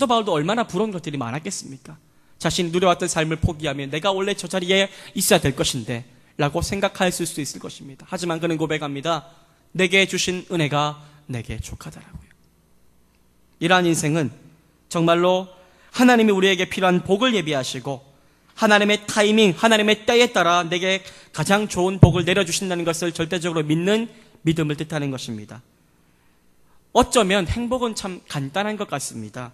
S1: 바울도 얼마나 부러운 것들이 많았겠습니까? 자신이 누려왔던 삶을 포기하면 내가 원래 저 자리에 있어야 될 것인데 라고 생각했을 수 있을 것입니다. 하지만 그는 고백합니다. 내게 주신 은혜가 내게 족하다라고요. 이러한 인생은 정말로 하나님이 우리에게 필요한 복을 예비하시고 하나님의 타이밍, 하나님의 때에 따라 내게 가장 좋은 복을 내려주신다는 것을 절대적으로 믿는 믿음을 뜻하는 것입니다. 어쩌면 행복은 참 간단한 것 같습니다.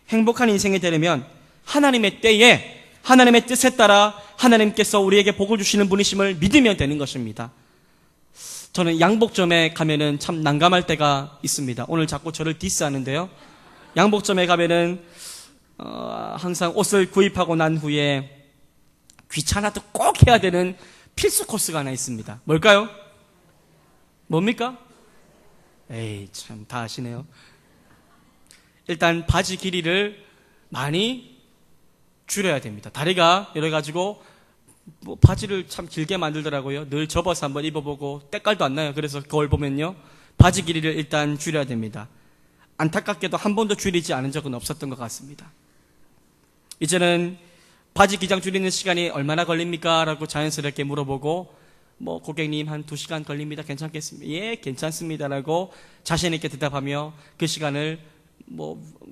S1: 행복한 인생이 되려면 하나님의 때에 하나님의 뜻에 따라 하나님께서 우리에게 복을 주시는 분이심을 믿으면 되는 것입니다. 저는 양복점에 가면은 참 난감할 때가 있습니다. 오늘 자꾸 저를 디스하는데요. 양복점에 가면은 항상 옷을 구입하고 난 후에 귀찮아도 꼭 해야 되는 필수 코스가 하나 있습니다. 뭘까요? 뭡니까? 에이, 참 다 아시네요. 일단 바지 길이를 많이 줄여야 됩니다. 다리가 이래가지고 바지를 참 길게 만들더라고요. 늘 접어서 한번 입어보고 때깔도 안 나요. 그래서 거울 보면요, 바지 길이를 일단 줄여야 됩니다. 안타깝게도 한 번도 줄이지 않은 적은 없었던 것 같습니다. 이제는 바지 기장 줄이는 시간이 얼마나 걸립니까? 라고 자연스럽게 물어보고 고객님 한 2시간 걸립니다. 괜찮겠습니까? 예, 괜찮습니다. 라고 자신 있게 대답하며 그 시간을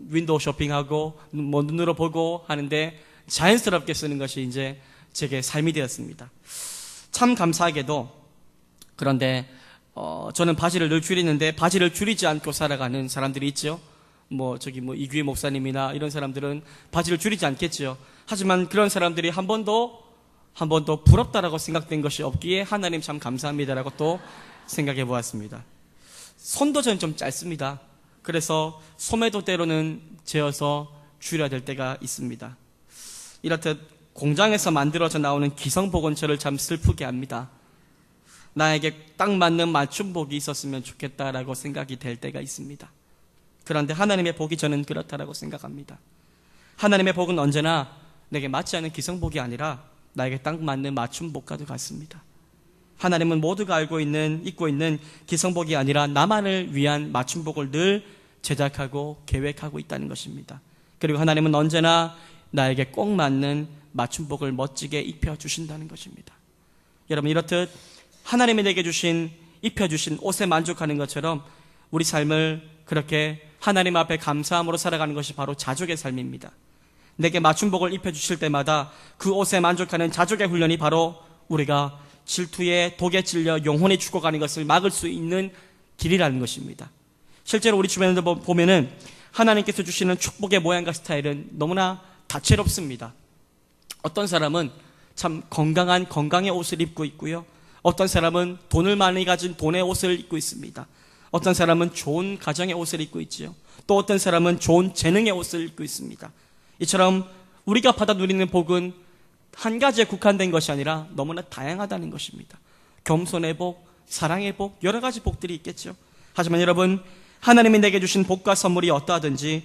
S1: 윈도우 쇼핑하고 눈으로 보고 하는데 자연스럽게 쓰는 것이 이제 제게 삶이 되었습니다. 참 감사하게도 그런데 저는 바지를 늘 줄이는데 바지를 줄이지 않고 살아가는 사람들이 있죠. 이규희 목사님이나 이런 사람들은 바지를 줄이지 않겠죠. 하지만 그런 사람들이 한 번도 부럽다라고 생각된 것이 없기에 하나님 참 감사합니다라고 또 생각해 보았습니다. 손도 저는 좀 짧습니다. 그래서 소매도 때로는 재어서 줄여야 될 때가 있습니다. 이렇듯 공장에서 만들어져 나오는 기성복은 저를 참 슬프게 합니다. 나에게 딱 맞는 맞춤복이 있었으면 좋겠다라고 생각이 될 때가 있습니다. 그런데 하나님의 복이 저는 그렇다라고 생각합니다. 하나님의 복은 언제나 내게 맞지 않은 기성복이 아니라 나에게 딱 맞는 맞춤복과도 같습니다. 하나님은 모두가 입고 있는 기성복이 아니라 나만을 위한 맞춤복을 늘 제작하고 계획하고 있다는 것입니다. 그리고 하나님은 언제나 나에게 꼭 맞는 맞춤복을 멋지게 입혀주신다는 것입니다. 여러분, 이렇듯 하나님이 내게 입혀주신 옷에 만족하는 것처럼 우리 삶을 그렇게 하나님 앞에 감사함으로 살아가는 것이 바로 자족의 삶입니다. 내게 맞춤복을 입혀주실 때마다 그 옷에 만족하는 자족의 훈련이 바로 우리가 질투의 독에 찔려 영혼이 죽어가는 것을 막을 수 있는 길이라는 것입니다. 실제로 우리 주변에도 보면은 하나님께서 주시는 축복의 모양과 스타일은 너무나 다채롭습니다. 어떤 사람은 참 건강의 옷을 입고 있고요. 어떤 사람은 돈을 많이 가진 돈의 옷을 입고 있습니다. 어떤 사람은 좋은 가정의 옷을 입고 있지요. 또 어떤 사람은 좋은 재능의 옷을 입고 있습니다. 이처럼 우리가 받아 누리는 복은 한 가지에 국한된 것이 아니라 너무나 다양하다는 것입니다. 겸손의 복, 사랑의 복, 여러 가지 복들이 있겠죠. 하지만 여러분, 하나님이 내게 주신 복과 선물이 어떠하든지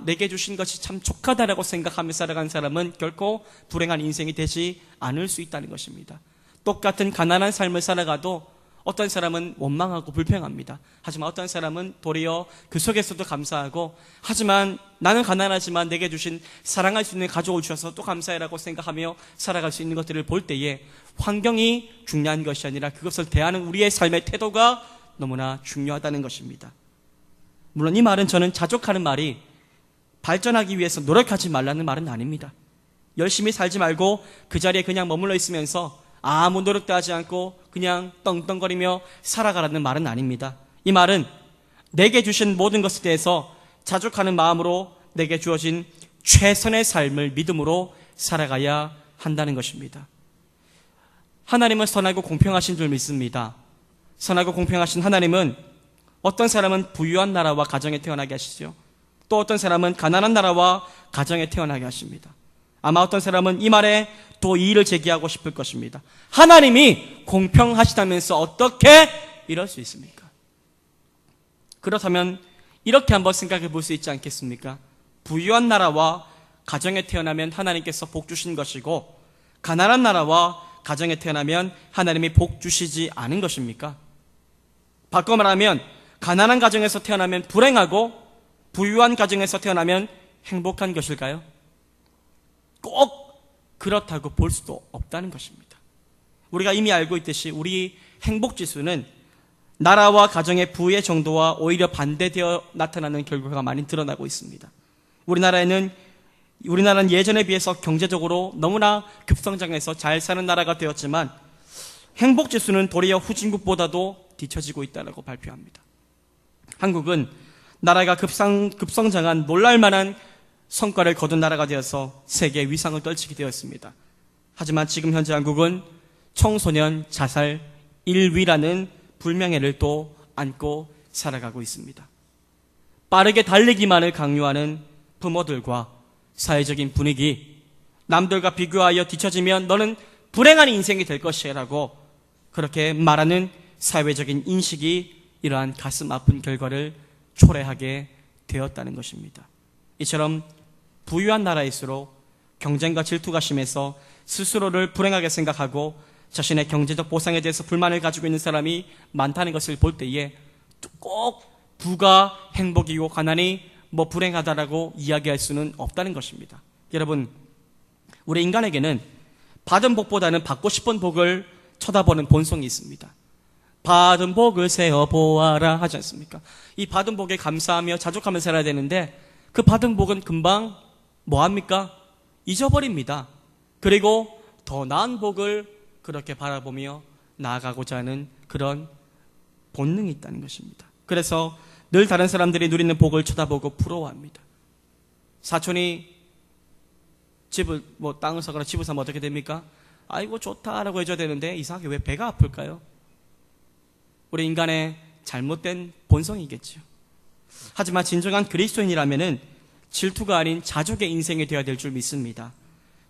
S1: 내게 주신 것이 참 족하다라고 생각하며 살아간 사람은 결코 불행한 인생이 되지 않을 수 있다는 것입니다. 똑같은 가난한 삶을 살아가도 어떤 사람은 원망하고 불평합니다. 하지만 어떤 사람은 도리어 그 속에서도 감사하고, 하지만 나는 가난하지만 내게 주신 사랑할 수 있는 가족을 주셔서 또 감사해라고 생각하며 살아갈 수 있는 것들을 볼 때에 환경이 중요한 것이 아니라 그것을 대하는 우리의 삶의 태도가 너무나 중요하다는 것입니다. 물론 이 말은 저는 자족하는 말이 발전하기 위해서 노력하지 말라는 말은 아닙니다. 열심히 살지 말고 그 자리에 그냥 머물러 있으면서 아무 노력도 하지 않고 그냥 떵떵거리며 살아가라는 말은 아닙니다. 이 말은 내게 주신 모든 것에 대해서 자족하는 마음으로 내게 주어진 최선의 삶을 믿음으로 살아가야 한다는 것입니다. 하나님은 선하고 공평하신 줄 믿습니다. 선하고 공평하신 하나님은 어떤 사람은 부유한 나라와 가정에 태어나게 하시죠. 또 어떤 사람은 가난한 나라와 가정에 태어나게 하십니다. 아마 어떤 사람은 이 말에 또 이의를 제기하고 싶을 것입니다. 하나님이 공평하시다면서 어떻게 이럴 수 있습니까? 그렇다면 이렇게 한번 생각해 볼 수 있지 않겠습니까? 부유한 나라와 가정에 태어나면 하나님께서 복 주신 것이고 가난한 나라와 가정에 태어나면 하나님이 복 주시지 않은 것입니까? 바꿔 말하면 가난한 가정에서 태어나면 불행하고 부유한 가정에서 태어나면 행복한 것일까요? 꼭 그렇다고 볼 수도 없다는 것입니다. 우리가 이미 알고 있듯이 우리 행복지수는 나라와 가정의 부의 정도와 오히려 반대되어 나타나는 결과가 많이 드러나고 있습니다. 우리나라는 예전에 비해서 경제적으로 너무나 급성장해서 잘 사는 나라가 되었지만 행복지수는 도리어 후진국보다도 뒤처지고 있다고 발표합니다. 한국은 나라가 급성장한 놀랄만한 성과를 거둔 나라가 되어서 세계 위상을 떨치게 되었습니다. 하지만 지금 현재 한국은 청소년 자살 1위라는 불명예를 또 안고 살아가고 있습니다. 빠르게 달리기만을 강요하는 부모들과 사회적인 분위기, 남들과 비교하여 뒤처지면 너는 불행한 인생이 될 것이라고 그렇게 말하는 사회적인 인식이 이러한 가슴 아픈 결과를 초래하게 되었다는 것입니다. 이처럼 부유한 나라일수록 경쟁과 질투가 심해서 스스로를 불행하게 생각하고 자신의 경제적 보상에 대해서 불만을 가지고 있는 사람이 많다는 것을 볼 때에 꼭 부가 행복이고 가난이 불행하다라고 이야기할 수는 없다는 것입니다. 여러분, 우리 인간에게는 받은 복보다는 받고 싶은 복을 쳐다보는 본성이 있습니다. 받은 복을 세어보아라 하지 않습니까? 이 받은 복에 감사하며 자족하며 살아야 되는데 그 받은 복은 금방 뭐합니까? 잊어버립니다. 그리고 더 나은 복을 그렇게 바라보며 나아가고자 하는 그런 본능이 있다는 것입니다. 그래서 늘 다른 사람들이 누리는 복을 쳐다보고 부러워합니다. 사촌이 집을 땅을 사거나 집을 사면 어떻게 됩니까? 아이고 좋다라고 해줘야 되는데 이상하게 왜 배가 아플까요? 우리 인간의 잘못된 본성이겠죠. 하지만 진정한 그리스도인이라면은 질투가 아닌 자족의 인생이 되어야 될 줄 믿습니다.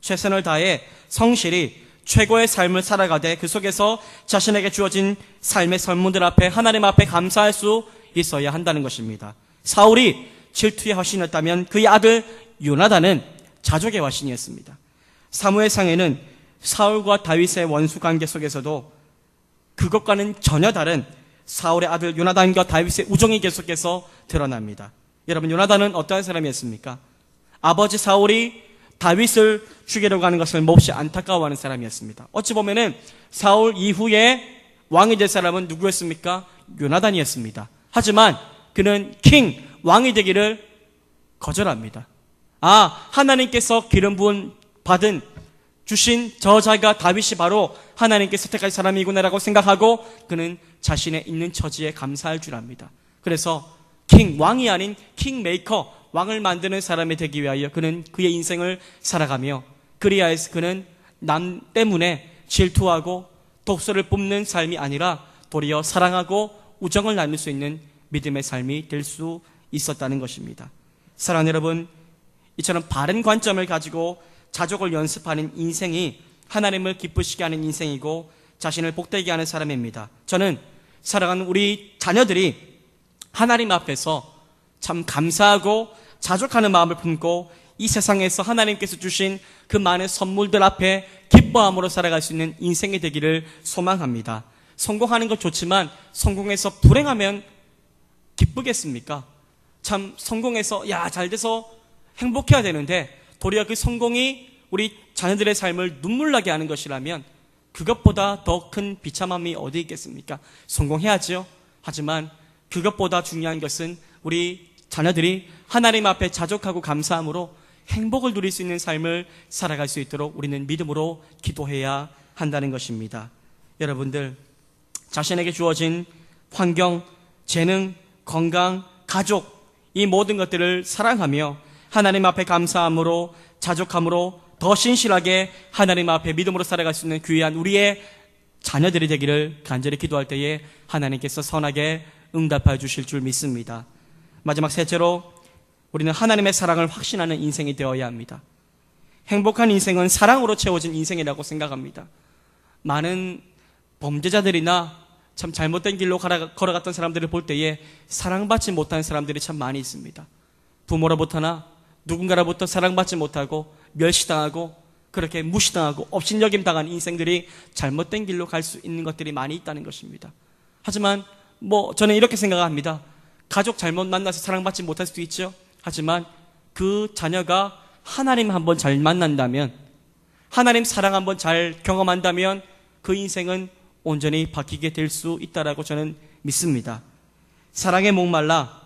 S1: 최선을 다해 성실히 최고의 삶을 살아가되 그 속에서 자신에게 주어진 삶의 선물들 앞에 하나님 앞에 감사할 수 있어야 한다는 것입니다. 사울이 질투의 화신이었다면 그의 아들 요나단은 자족의 화신이었습니다. 사무엘상에는 사울과 다윗의 원수 관계 속에서도 그것과는 전혀 다른 사울의 아들 요나단과 다윗의 우정이 계속해서 드러납니다. 여러분, 요나단은 어떠한 사람이었습니까? 아버지 사울이 다윗을 죽이려고 하는 것을 몹시 안타까워하는 사람이었습니다. 어찌 보면은 사울 이후에 왕이 될 사람은 누구였습니까? 요나단이었습니다. 하지만 그는 왕이 되기를 거절합니다. 하나님께서 기름 부은 받은 주신 저자가 다윗이 바로 하나님께 선택할 사람이구나라고 생각하고 그는 자신의 있는 처지에 감사할 줄 압니다. 그래서 왕이 아닌 킹메이커, 왕을 만드는 사람이 되기 위하여 그는 그의 인생을 살아가며 그리하여서 그는 남 때문에 질투하고 독소를 뿜는 삶이 아니라 도리어 사랑하고 우정을 나눌 수 있는 믿음의 삶이 될 수 있었다는 것입니다. 사랑하는 여러분, 이처럼 바른 관점을 가지고 자족을 연습하는 인생이 하나님을 기쁘시게 하는 인생이고 자신을 복되게 하는 사람입니다. 저는 사랑하는 우리 자녀들이 하나님 앞에서 참 감사하고 자족하는 마음을 품고 이 세상에서 하나님께서 주신 그 많은 선물들 앞에 기뻐함으로 살아갈 수 있는 인생이 되기를 소망합니다. 성공하는 것 좋지만 성공해서 불행하면 기쁘겠습니까? 참 성공해서 잘 돼서 행복해야 되는데 도리어 그 성공이 우리 자녀들의 삶을 눈물나게 하는 것이라면 그것보다 더 큰 비참함이 어디 있겠습니까? 성공해야죠. 하지만 그것보다 중요한 것은 우리 자녀들이 하나님 앞에 자족하고 감사함으로 행복을 누릴 수 있는 삶을 살아갈 수 있도록 우리는 믿음으로 기도해야 한다는 것입니다. 여러분들, 자신에게 주어진 환경, 재능, 건강, 가족, 이 모든 것들을 사랑하며 하나님 앞에 감사함으로 자족함으로 더 신실하게 하나님 앞에 믿음으로 살아갈 수 있는 귀한 우리의 자녀들이 되기를 간절히 기도할 때에 하나님께서 선하게 응답해 주실 줄 믿습니다. 마지막 셋째로, 우리는 하나님의 사랑을 확신하는 인생이 되어야 합니다. 행복한 인생은 사랑으로 채워진 인생이라고 생각합니다. 많은 범죄자들이나 참 잘못된 길로 걸어갔던 사람들을 볼 때에 사랑받지 못한 사람들이 참 많이 있습니다. 부모로부터나 누군가로부터 사랑받지 못하고 멸시당하고 그렇게 무시당하고 업신여김 당한 인생들이 잘못된 길로 갈 수 있는 것들이 많이 있다는 것입니다. 하지만 저는 이렇게 생각합니다. 가족 잘못 만나서 사랑받지 못할 수도 있죠. 하지만 그 자녀가 하나님 한번 잘 만난다면, 하나님 사랑 한번 잘 경험한다면 그 인생은 온전히 바뀌게 될 수 있다라고 저는 믿습니다. 사랑에 목말라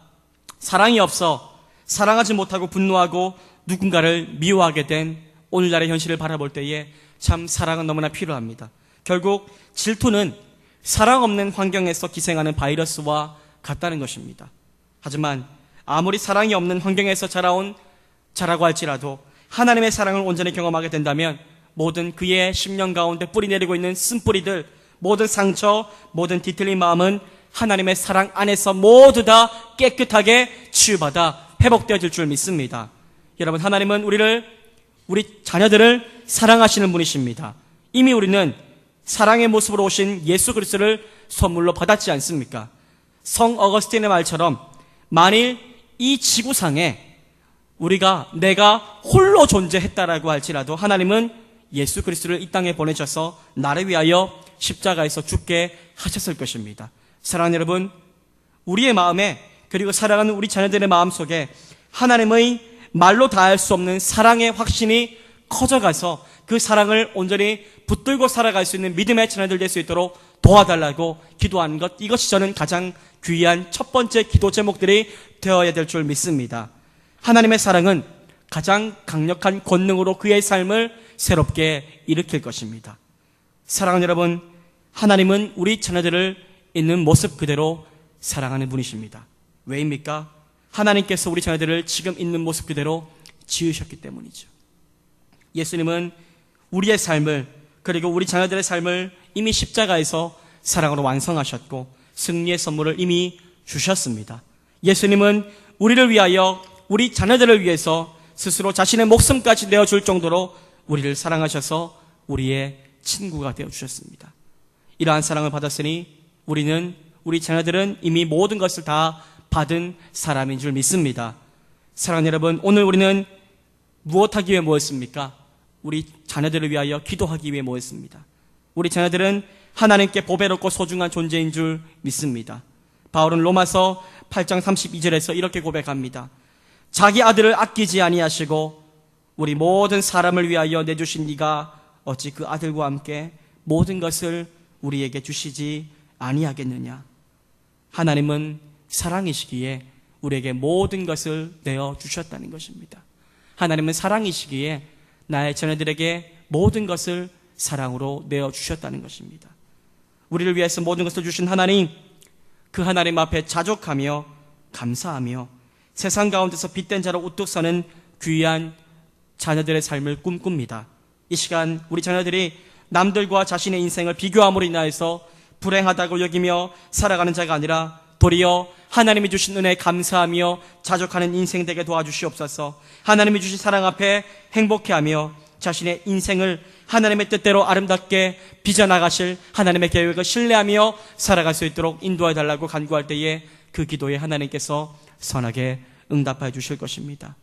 S1: 사랑이 없어 사랑하지 못하고 분노하고 누군가를 미워하게 된 오늘날의 현실을 바라볼 때에 참 사랑은 너무나 필요합니다. 결국 질투는 사랑 없는 환경에서 기생하는 바이러스와 같다는 것입니다. 하지만 아무리 사랑이 없는 환경에서 자라고 할지라도 하나님의 사랑을 온전히 경험하게 된다면 모든 그의 심령 가운데 뿌리내리고 있는 쓴뿌리들, 모든 상처, 모든 뒤틀린 마음은 하나님의 사랑 안에서 모두 다 깨끗하게 치유받아 회복되어질 줄 믿습니다. 여러분, 하나님은 우리 자녀들을 사랑하시는 분이십니다. 이미 우리는 사랑의 모습으로 오신 예수 그리스도를 선물로 받았지 않습니까? 성 어거스틴의 말처럼 만일 이 지구상에 내가 홀로 존재했다라고 할지라도 하나님은 예수 그리스도를 이 땅에 보내셔서 나를 위하여 십자가에서 죽게 하셨을 것입니다. 사랑하는 여러분, 우리의 마음에, 그리고 사랑하는 우리 자녀들의 마음속에 하나님의 말로 다할 수 없는 사랑의 확신이 커져가서 그 사랑을 온전히 붙들고 살아갈 수 있는 믿음의 자녀들 될 수 있도록 도와달라고 기도하는 것, 이것이 저는 가장 귀한 첫 번째 기도 제목들이 되어야 될 줄 믿습니다. 하나님의 사랑은 가장 강력한 권능으로 그의 삶을 새롭게 일으킬 것입니다. 사랑하는 여러분, 하나님은 우리 자녀들을 있는 모습 그대로 사랑하는 분이십니다. 왜입니까? 하나님께서 우리 자녀들을 지금 있는 모습 그대로 지으셨기 때문이죠. 예수님은 우리의 삶을, 그리고 우리 자녀들의 삶을 이미 십자가에서 사랑으로 완성하셨고 승리의 선물을 이미 주셨습니다. 예수님은 우리를 위하여, 우리 자녀들을 위해서 스스로 자신의 목숨까지 내어줄 정도로 우리를 사랑하셔서 우리의 친구가 되어주셨습니다. 이러한 사랑을 받았으니 우리 자녀들은 이미 모든 것을 다 받은 사람인 줄 믿습니다. 사랑하는 여러분, 오늘 우리는 무엇하기 위해 모였습니까? 우리 자녀들을 위하여 기도하기 위해 모였습니다. 우리 자녀들은 하나님께 보배롭고 소중한 존재인 줄 믿습니다. 바울은 로마서 8장 32절에서 이렇게 고백합니다. 자기 아들을 아끼지 아니하시고 우리 모든 사람을 위하여 내주신 이가 어찌 그 아들과 함께 모든 것을 우리에게 주시지 아니하겠느냐. 하나님은 사랑이시기에 우리에게 모든 것을 내어주셨다는 것입니다. 하나님은 사랑이시기에 나의 자녀들에게 모든 것을 사랑으로 내어주셨다는 것입니다. 우리를 위해서 모든 것을 주신 하나님, 그 하나님 앞에 자족하며 감사하며 세상 가운데서 빛된 자로 우뚝 서는 귀한 자녀들의 삶을 꿈꿉니다. 이 시간 우리 자녀들이 남들과 자신의 인생을 비교함으로 인하여서 불행하다고 여기며 살아가는 자가 아니라 도리어 하나님이 주신 은혜에 감사하며 자족하는 인생 되게 도와주시옵소서. 하나님이 주신 사랑 앞에 행복해하며 자신의 인생을 하나님의 뜻대로 아름답게 빚어나가실 하나님의 계획을 신뢰하며 살아갈 수 있도록 인도해달라고 간구할 때에 그 기도에 하나님께서 선하게 응답해 주실 것입니다.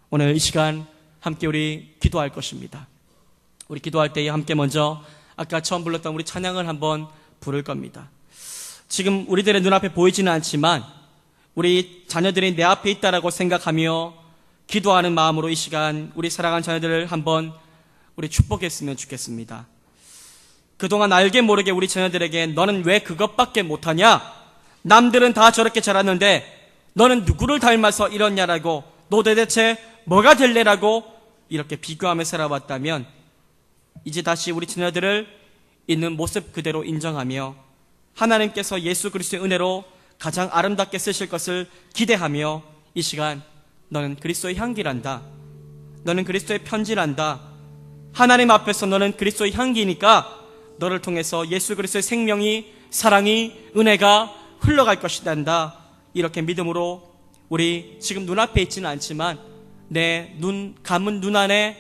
S1: 오늘 이 시간 함께 우리 기도할 것입니다. 우리 기도할 때에 함께 먼저 아까 처음 불렀던 우리 찬양을 한번 부를 겁니다. 지금 우리들의 눈앞에 보이지는 않지만 우리 자녀들이 내 앞에 있다라고 생각하며 기도하는 마음으로 이 시간 우리 사랑하는 자녀들을 한번 우리 축복했으면 좋겠습니다. 그동안 알게 모르게 우리 자녀들에게 너는 왜 그것밖에 못하냐? 남들은 다 저렇게 자랐는데 너는 누구를 닮아서 이렇냐라고, 너 도대체 뭐가 될래라고 이렇게 비교하며 살아왔다면 이제 다시 우리 자녀들을 있는 모습 그대로 인정하며 하나님께서 예수 그리스도의 은혜로 가장 아름답게 쓰실 것을 기대하며 이 시간 너는 그리스도의 향기란다. 너는 그리스도의 편지란다. 하나님 앞에서 너는 그리스도의 향기니까 너를 통해서 예수 그리스도의 생명이, 사랑이, 은혜가 흘러갈 것이란다. 이렇게 믿음으로 우리 지금 눈앞에 있지는 않지만 내 감은 눈 안에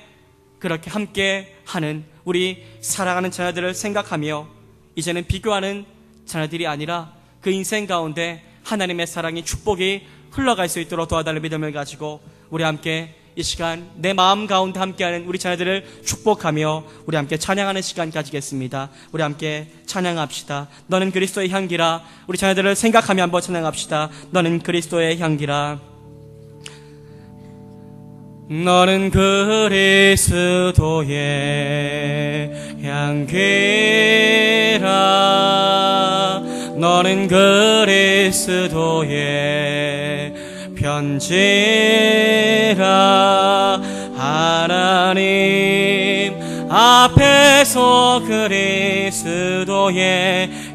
S1: 그렇게 함께 하는 우리 사랑하는 자녀들을 생각하며 이제는 비교하는 자녀들이 아니라 그 인생 가운데 하나님의 사랑이, 축복이 흘러갈 수 있도록 도와달라는 믿음을 가지고 우리 함께 이 시간 내 마음 가운데 함께하는 우리 자녀들을 축복하며 우리 함께 찬양하는 시간 가지겠습니다. 우리 함께 찬양합시다. 너는 그리스도의 향기라. 우리 자녀들을 생각하며 한번 찬양합시다. 너는 그리스도의 향기라. 너는 그리스도의 향기라. 너는 그리스도의 편지라. 하나님 앞에서 그리스도의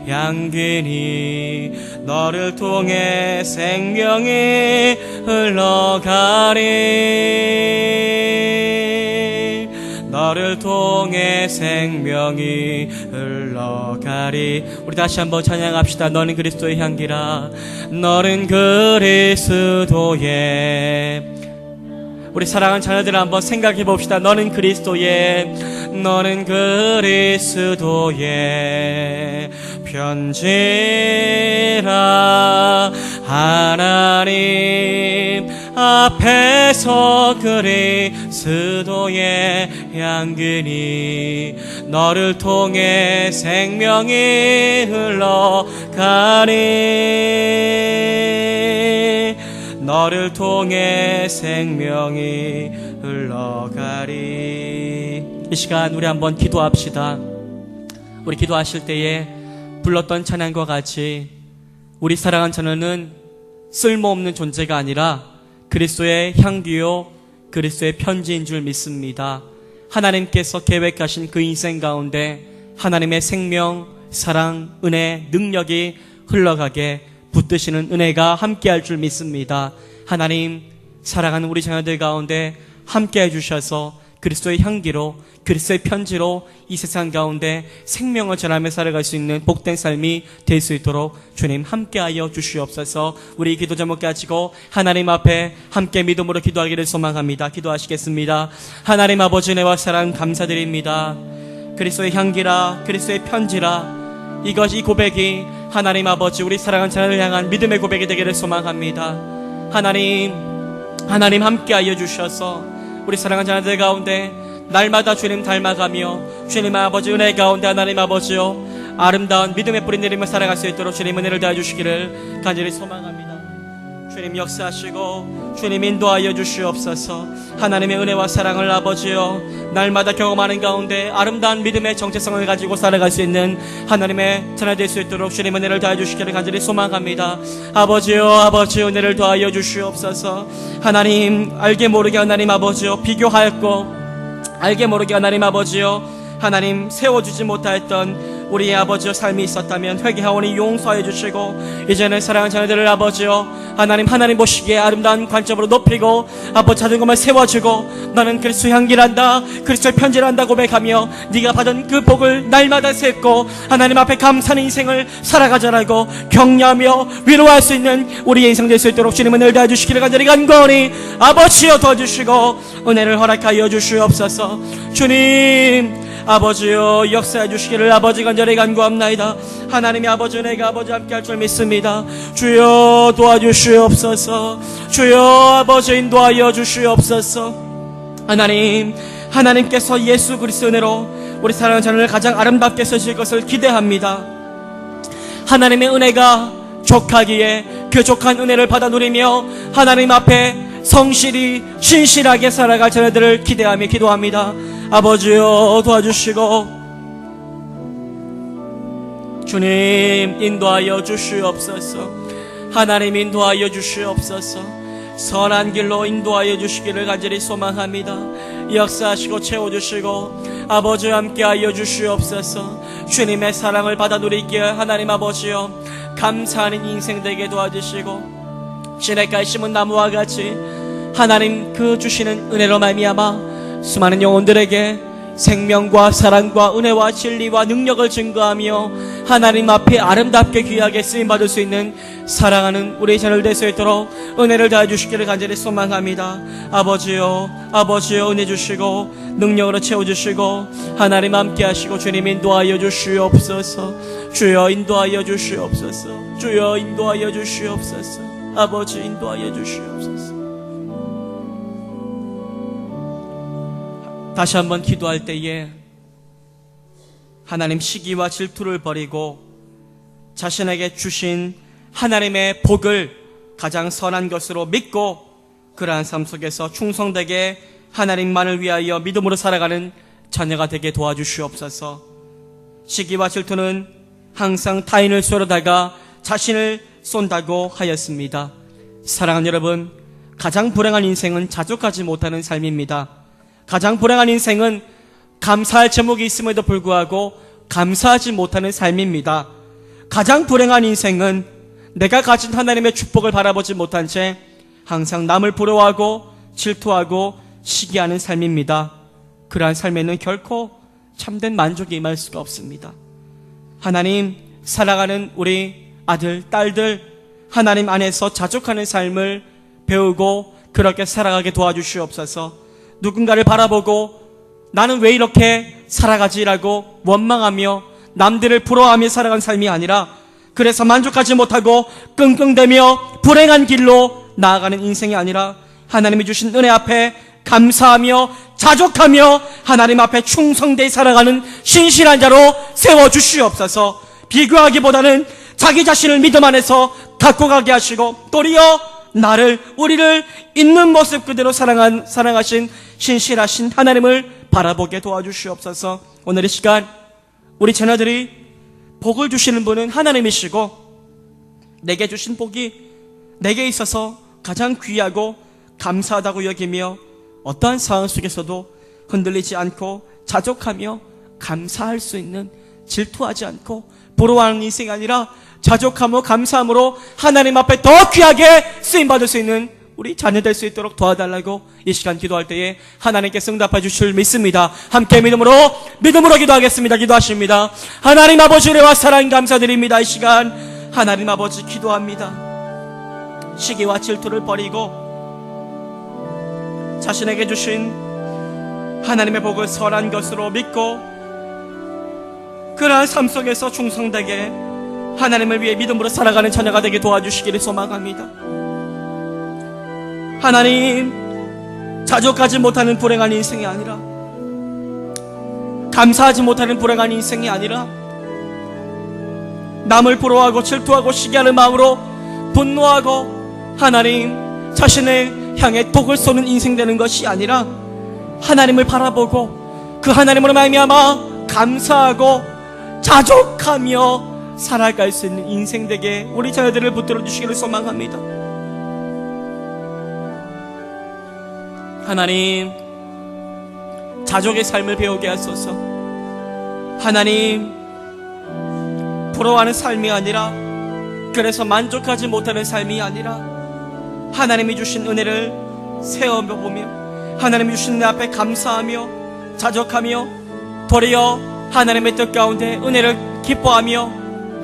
S1: 향기니 너를 통해 생명이 흘러가리. 너를 통해 생명이 흘러가리. 우리 다시 한번 찬양합시다. 너는 그리스도의 향기라. 너는 그리스도의, 우리 사랑하는 자녀들을 한번 생각해 봅시다. 너는 그리스도의 편지라. 하나님 앞에서 그리스도의 향기니 너를 통해 생명이 흘러가리. 너를 통해 생명이 흘러가리. 이 시간 우리 한번 기도합시다. 우리 기도하실 때에 불렀던 찬양과 같이 우리 사랑하는 자녀는 쓸모없는 존재가 아니라 그리스도의 향기요 그리스도의 편지인 줄 믿습니다. 하나님께서 계획하신 그 인생 가운데 하나님의 생명, 사랑, 은혜, 능력이 흘러가게 붙드시는 은혜가 함께할 줄 믿습니다. 하나님, 사랑하는 우리 자녀들 가운데 함께해 주셔서 그리스도의 향기로, 그리스도의 편지로 이 세상 가운데 생명을 전하며 살아갈 수 있는 복된 삶이 될 수 있도록 주님 함께하여 주시옵소서. 우리 기도 제목 가지고 하나님 앞에 함께 믿음으로 기도하기를 소망합니다. 기도하시겠습니다. 하나님 아버지, 은혜와 사랑 감사드립니다. 그리스도의 향기라, 그리스도의 편지라, 이 고백이 하나님 아버지 우리 사랑하는 자녀를 향한 믿음의 고백이 되기를 소망합니다. 하나님 함께하여 주셔서 우리 사랑하는 자녀들 가운데 날마다 주님 닮아가며 주님 아버지 은혜 가운데 하나님 아버지요 아름다운 믿음의 뿌리 내리며 살아갈 수 있도록 주님 은혜를 다해 주시기를 간절히 소망합니다. 주님 역사하시고 주님 인도하여 주시옵소서. 하나님의 은혜와 사랑을 아버지요 날마다 경험하는 가운데 아름다운 믿음의 정체성을 가지고 살아갈 수 있는 하나님의 자녀 될 수 있도록 주님 은혜를 다해 주시기를 간절히 소망합니다. 아버지요 은혜를 더하여 주시옵소서. 하나님 알게 모르게 하나님 아버지요 비교하였고 알게 모르게 하나님 아버지요 하나님 세워주지 못하였던 우리의 아버지요 삶이 있었다면 회개하오니 용서해 주시고 이제는 사랑하는 자녀들을 아버지요 하나님 보시기에 아름다운 관점으로 높이고 아버지 자존감을 세워주고 너는 그리스도 향기란다, 그리스도의 편지란다 고백하며 네가 받은 그 복을 날마다 세고 하나님 앞에 감사하는 인생을 살아가자라고 격려하며 위로할 수 있는 우리의 인생 될 수 있도록 주님 은혜를 다해 주시기를 간절히 간구하오니 아버지여 도와주시고 은혜를 허락하여 주시옵소서. 주님 아버지여 역사해 주시기를 아버지 간절히 간구합나이다. 하나님의 아버지 은혜가 아버지 함께 할 줄 믿습니다. 주여 도와주시옵소서. 주여 아버지 인도하여 주시옵소서. 하나님께서 예수 그리스도 은혜로 우리 사랑하는 자녀를 가장 아름답게 쓰실 것을 기대합니다. 하나님의 은혜가 족하기에 그 족한 은혜를 받아 누리며 하나님 앞에 성실히 신실하게 살아갈 자녀들을 기대하며 기도합니다. 아버지여 도와주시고 주님 인도하여 주시옵소서. 하나님 인도하여 주시옵소서. 선한 길로 인도하여 주시기를 간절히 소망합니다. 역사하시고 채워주시고 아버지와 함께하여 주시옵소서. 주님의 사랑을 받아 누리기에 하나님 아버지여 감사하는 인생 되게 도와주시고 시냇가에 심은 나무와 같이 하나님 그 주시는 은혜로 말미암아 수많은 영혼들에게 생명과 사랑과 은혜와 진리와 능력을 증거하며 하나님 앞에 아름답게 귀하게 쓰임받을 수 있는 사랑하는 우리 자녀들 될 수 있도록 은혜를 다해 주시기를 간절히 소망합니다. 아버지요 은혜 주시고 능력으로 채워주시고 하나님 함께 하시고 주님 인도하여 주시옵소서. 주여 인도하여 주시옵소서. 주여 인도하여 주시옵소서. 아버지 인도하여 주시옵소서. 다시 한번 기도할 때에 하나님 시기와 질투를 버리고 자신에게 주신 하나님의 복을 가장 선한 것으로 믿고 그러한 삶 속에서 충성되게 하나님만을 위하여 믿음으로 살아가는 자녀가 되게 도와주시옵소서. 시기와 질투는 항상 타인을 쏘려다가 자신을 쏜다고 하였습니다. 사랑하는 여러분, 가장 불행한 인생은 자족하지 못하는 삶입니다. 가장 불행한 인생은 감사할 제목이 있음에도 불구하고 감사하지 못하는 삶입니다. 가장 불행한 인생은 내가 가진 하나님의 축복을 바라보지 못한 채 항상 남을 부러워하고 질투하고 시기하는 삶입니다. 그러한 삶에는 결코 참된 만족이 임할 수가 없습니다. 하나님 사랑하는 우리 아들, 딸들 하나님 안에서 자족하는 삶을 배우고 그렇게 살아가게 도와주시옵소서. 누군가를 바라보고 나는 왜 이렇게 살아가지라고 원망하며 남들을 부러워하며 살아간 삶이 아니라 그래서 만족하지 못하고 끙끙대며 불행한 길로 나아가는 인생이 아니라 하나님이 주신 은혜 앞에 감사하며 자족하며 하나님 앞에 충성되이 살아가는 신실한 자로 세워주시옵소서. 비교하기보다는 자기 자신을 믿음 안에서 갖고 가게 하시고 도리어 우리를 있는 모습 그대로 사랑하신 신실하신 하나님을 바라보게 도와주시옵소서. 오늘 이 시간 우리 자녀들이 복을 주시는 분은 하나님이시고 내게 주신 복이 내게 있어서 가장 귀하고 감사하다고 여기며 어떠한 상황 속에서도 흔들리지 않고 자족하며 감사할 수 있는, 질투하지 않고 부러워하는 인생이 아니라 자족하며 감사함으로 하나님 앞에 더 귀하게 쓰임받을 수 있는 우리 자녀 될 수 있도록 도와달라고 이 시간 기도할 때에 하나님께서 응답해 주실 믿습니다. 함께 믿음으로 기도하겠습니다. 기도하십니다. 하나님 아버지 은혜와 사랑 감사드립니다. 이 시간 하나님 아버지 기도합니다. 시기와 질투를 버리고 자신에게 주신 하나님의 복을 선한 것으로 믿고 그러한 삶 속에서 충성되게 하나님을 위해 믿음으로 살아가는 자녀가 되게 도와주시기를 소망합니다. 하나님, 자족하지 못하는 불행한 인생이 아니라 감사하지 못하는 불행한 인생이 아니라 남을 부러워하고 질투하고 시기하는 마음으로 분노하고 하나님 자신을 향해 독을 쏘는 인생 되는 것이 아니라 하나님을 바라보고 그 하나님으로 말미암아 감사하고 자족하며 살아갈 수 있는 인생 되게 우리 자녀들을 붙들어 주시기를 소망합니다. 하나님, 자족의 삶을 배우게 하소서. 하나님, 부러워하는 삶이 아니라 그래서 만족하지 못하는 삶이 아니라 하나님이 주신 은혜를 세어보며 하나님이 주신 내 앞에 감사하며 자족하며 도리어 하나님의 뜻 가운데 은혜를 기뻐하며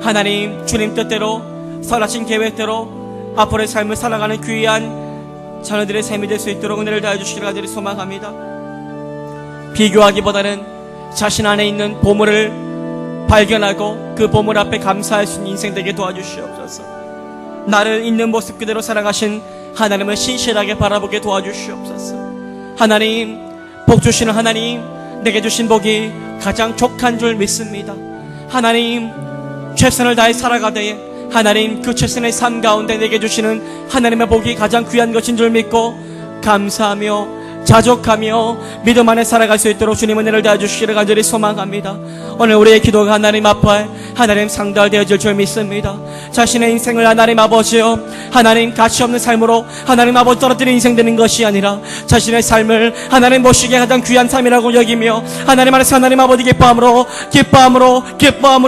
S1: 하나님 주님 뜻대로 선하신 계획대로 앞으로의 삶을 살아가는 귀한 자녀들의 삶이 될 수 있도록 은혜를 다해 주시기를 간절히 소망합니다. 비교하기보다는 자신 안에 있는 보물을 발견하고 그 보물 앞에 감사할 수 있는 인생 되게 도와주시옵소서. 나를 있는 모습 그대로 사랑하신 하나님을 신실하게 바라보게 도와주시옵소서. 하나님, 복 주시는 하나님, 내게 주신 복이 가장 족한 줄 믿습니다. 하나님, 최선을 다해 살아가되 하나님 그 최선의 삶 가운데 내게 주시는 하나님의 복이 가장 귀한 것인 줄 믿고 감사하며 자족하며 믿음 안에 살아갈 수 있도록 주님 은혜를 다해주시기를 간절히 소망합니다. 오늘 우리의 기도가 하나님 앞에 하나님 상달되어질 줄 믿습니다. 자신의 인생을 하나님 아버지요, 하나님 가치없는 삶으로 하나님 아버지 떨어뜨린 인생 되는 것이 아니라 자신의 삶을 하나님 보시기에 가장 귀한 삶이라고 여기며 하나님 안에서 하나님 아버지 기뻐함으로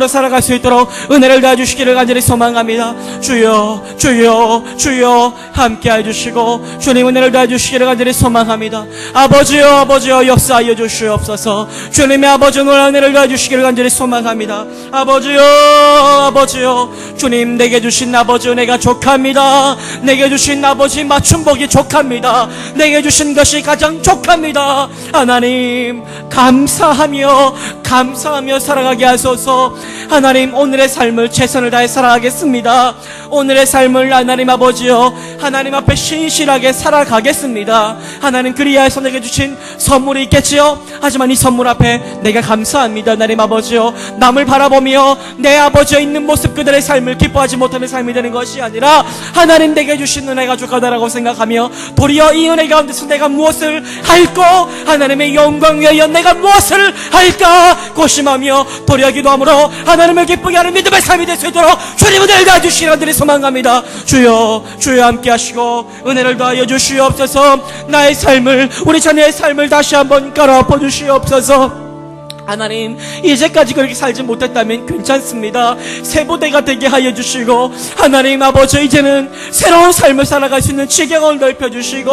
S1: 살아갈 수 있도록 은혜를 다해주시기를 간절히 소망합니다. 주여 주여 주여 함께해 주시고 주님 은혜를 다해주시기를 간절히 소망합니다. 아버지여 역사하여 주시옵소서. 주님의 아버지 오늘 은혜를 다해주시기를 간절히 소망합니다. 아버지여 주님 내게 주신 아버지 은혜가 족합니다. 내게 주신 아버지 맞춤복이 족합니다. 내게 주신 것이 가장 족합니다. 하나님 감사하며 살아가게 하소서. 하나님 오늘의 삶을 최선을 다해 살아가겠습니다. 오늘의 삶을 하나님 아버지여 하나님 앞에 신실하게 살아가겠습니다. 하나님 그리하여서 내게 주신 선물이 있겠지요. 하지만 이 선물 앞에 내가 감사합니다. 하나님 아버지여 남을 바라보며 내 아버지의 있는 모습 그들의 삶을 기뻐하지 못하는 삶이 되는 것이 아니라 하나님 내게 주신 은혜가 족하다라고 생각하며 도리어 이 은혜 가운데서 내가 무엇을 할꼬 하나님의 영광 위하여 내가 무엇을 할까 고심하며 도리어 기도함으로 하나님을 기쁘게 하는 믿음의 삶이 될 수 있도록 주님은 은혜를 다해주시기를 간절히 소망합니다. 주여 함께 하시고 은혜를 다하여 주시옵소서. 나의 삶을 우리 자녀의 삶을 다시 한번 깔아엎어 주시옵소서. 하나님 이제까지 그렇게 살지 못했다면 괜찮습니다. 새 부대가 되게 하여 주시고 하나님 아버지 이제는 새로운 삶을 살아갈 수 있는 지경을 넓혀주시고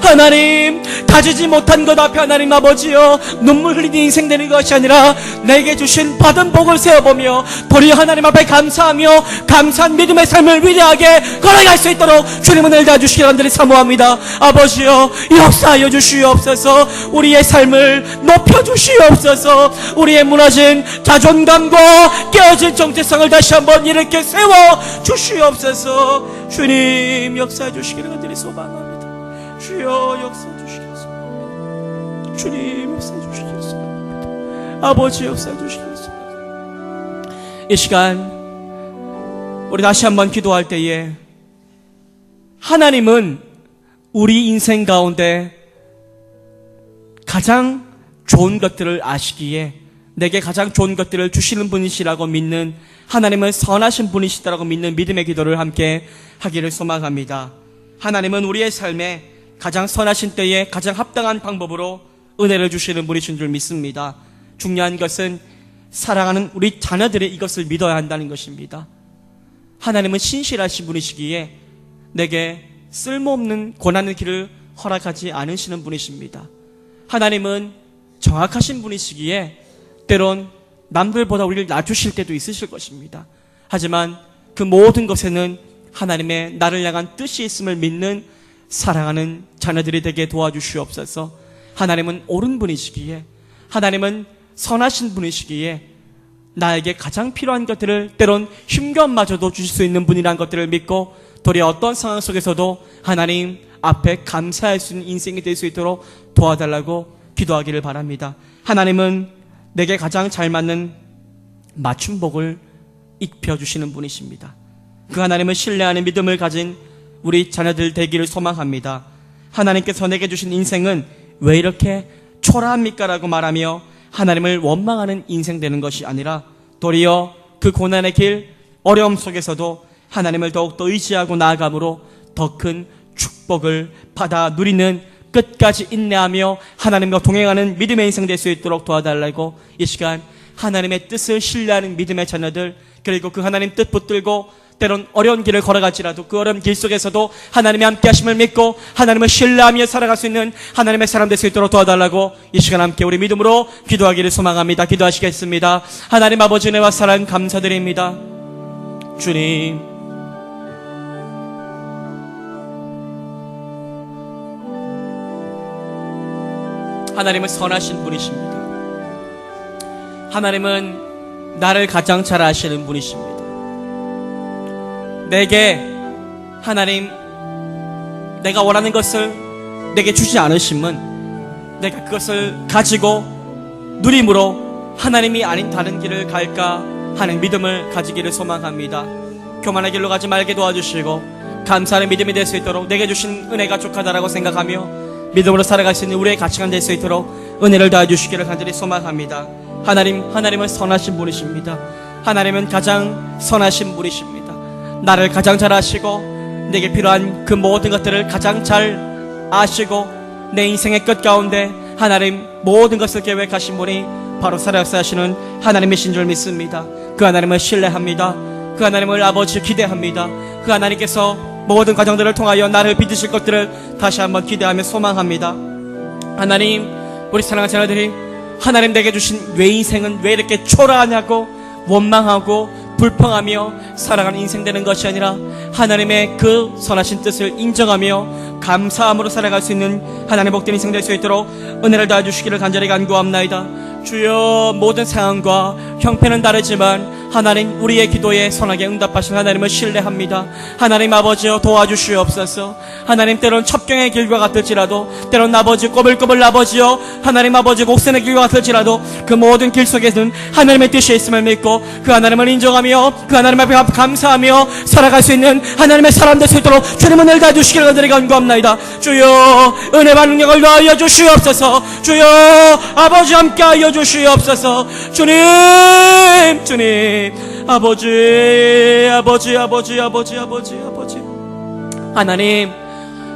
S1: 하나님 가지지 못한 것 앞에 하나님 아버지여 눈물 흘리는 인생 되는 것이 아니라 내게 주신 받은 복을 세어보며 도리어 하나님 앞에 감사하며 감사한 믿음의 삶을 위대하게 걸어갈 수 있도록 주님은 은혜를 다해주시기를 간절히 사모합니다. 아버지여 역사하여 주시옵소서. 우리의 삶을 높여주시옵소서. 우리의 무너진 자존감과 깨어진 정체성을 다시 한번 일으켜 세워 주시옵소서. 주님 역사해 주시기를 간절히 소망합니다. 주여 역사해 주시기를 소망합니다. 주님 역사해 주시기를 소망합니다. 아버지 역사해 주시기를 소망합니다. 이 시간 우리 다시 한번 기도할 때에 하나님은 우리 인생 가운데 가장 좋은 것들을 아시기에 내게 가장 좋은 것들을 주시는 분이시라고 믿는 하나님은 선하신 분이시다라고 믿는 믿음의 기도를 함께 하기를 소망합니다. 하나님은 우리의 삶에 가장 선하신 때에 가장 합당한 방법으로 은혜를 주시는 분이신 줄 믿습니다. 중요한 것은 사랑하는 우리 자녀들이 이것을 믿어야 한다는 것입니다. 하나님은 신실하신 분이시기에 내게 쓸모없는 고난의 길을 허락하지 않으시는 분이십니다. 하나님은 정확하신 분이시기에 때론 남들보다 우리를 낮추실 때도 있으실 것입니다. 하지만 그 모든 것에는 하나님의 나를 향한 뜻이 있음을 믿는 사랑하는 자녀들이 되게 도와주시옵소서. 하나님은 옳은 분이시기에 하나님은 선하신 분이시기에 나에게 가장 필요한 것들을 때론 힘겨움마저도 주실 수 있는 분이라는 것들을 믿고 도리어 어떤 상황 속에서도 하나님 앞에 감사할 수 있는 인생이 될 수 있도록 도와달라고 기도하기를 바랍니다. 하나님은 내게 가장 잘 맞는 맞춤복을 입혀주시는 분이십니다. 그 하나님은 신뢰하는 믿음을 가진 우리 자녀들 되기를 소망합니다. 하나님께서 내게 주신 인생은 왜 이렇게 초라합니까? 라고 말하며 하나님을 원망하는 인생 되는 것이 아니라 도리어 그 고난의 길, 어려움 속에서도 하나님을 더욱더 의지하고 나아감으로 더 큰 축복을 받아 누리는 끝까지 인내하며 하나님과 동행하는 믿음의 인생 될 수 있도록 도와달라고 이 시간 하나님의 뜻을 신뢰하는 믿음의 자녀들 그리고 그 하나님 뜻 붙들고 때론 어려운 길을 걸어갈지라도 그 어려운 길 속에서도 하나님의 함께 하심을 믿고 하나님을 신뢰하며 살아갈 수 있는 하나님의 사람 될 수 있도록 도와달라고 이 시간 함께 우리 믿음으로 기도하기를 소망합니다. 기도하시겠습니다. 하나님 아버지 은혜와 사랑 감사드립니다. 주님 하나님은 선하신 분이십니다. 하나님은 나를 가장 잘 아시는 분이십니다. 내게 하나님 내가 원하는 것을 내게 주지 않으심은 내가 그것을 가지고 누림으로 하나님이 아닌 다른 길을 갈까 하는 믿음을 가지기를 소망합니다. 교만의 길로 가지 말게 도와주시고 감사하는 믿음이 될 수 있도록 내게 주신 은혜가 족하다라고 생각하며 믿음으로 살아갈 수 있는 우리의 가치관 될 수 있도록 은혜를 더해주시기를 간절히 소망합니다. 하나님은 선하신 분이십니다. 하나님은 가장 선하신 분이십니다. 나를 가장 잘 아시고 내게 필요한 그 모든 것들을 가장 잘 아시고 내 인생의 끝 가운데 하나님 모든 것을 계획하신 분이 바로 살아역사하시는 하나님이신 줄 믿습니다. 그 하나님을 신뢰합니다. 그 하나님을 아버지 기대합니다. 그 하나님께서 모든 과정들을 통하여 나를 빚으실 것들을 다시 한번 기대하며 소망합니다. 하나님, 우리 사랑하는 자녀들이 하나님 내게 주신 왜 인생은 왜 이렇게 초라하냐고 원망하고 불평하며 살아가는 인생 되는 것이 아니라 하나님의 그 선하신 뜻을 인정하며 감사함으로 살아갈 수 있는 하나님의 복된 인생 될 수 있도록 은혜를 더해주시기를 간절히 간구합나이다. 주여, 모든 상황과 형편은 다르지만 하나님 우리의 기도에 선하게 응답하신 하나님을 신뢰합니다. 하나님 아버지여 도와주시옵소서. 하나님 때론 첩경의 길과 같을지라도 때론 아버지 꼬불꼬불 아버지여 하나님 아버지 곡선의 길과 같을지라도 그 모든 길 속에는 하나님의 뜻이 있음을 믿고 그 하나님을 인정하며 그 하나님 앞에 감사하며 살아갈 수 있는 하나님의 사람 될 수 있도록 주님 은혜를 다해주시기를 간절히 간구합나이다. 주여, 은혜와 능력을 더하여 주시옵소서. 주여, 아버지 함께하여 주시옵소서. 주님 아버지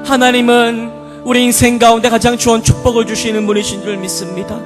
S1: 하나님은 우리 인생 가운데 가장 좋은 축복을 주시는 분이신 줄 믿습니다.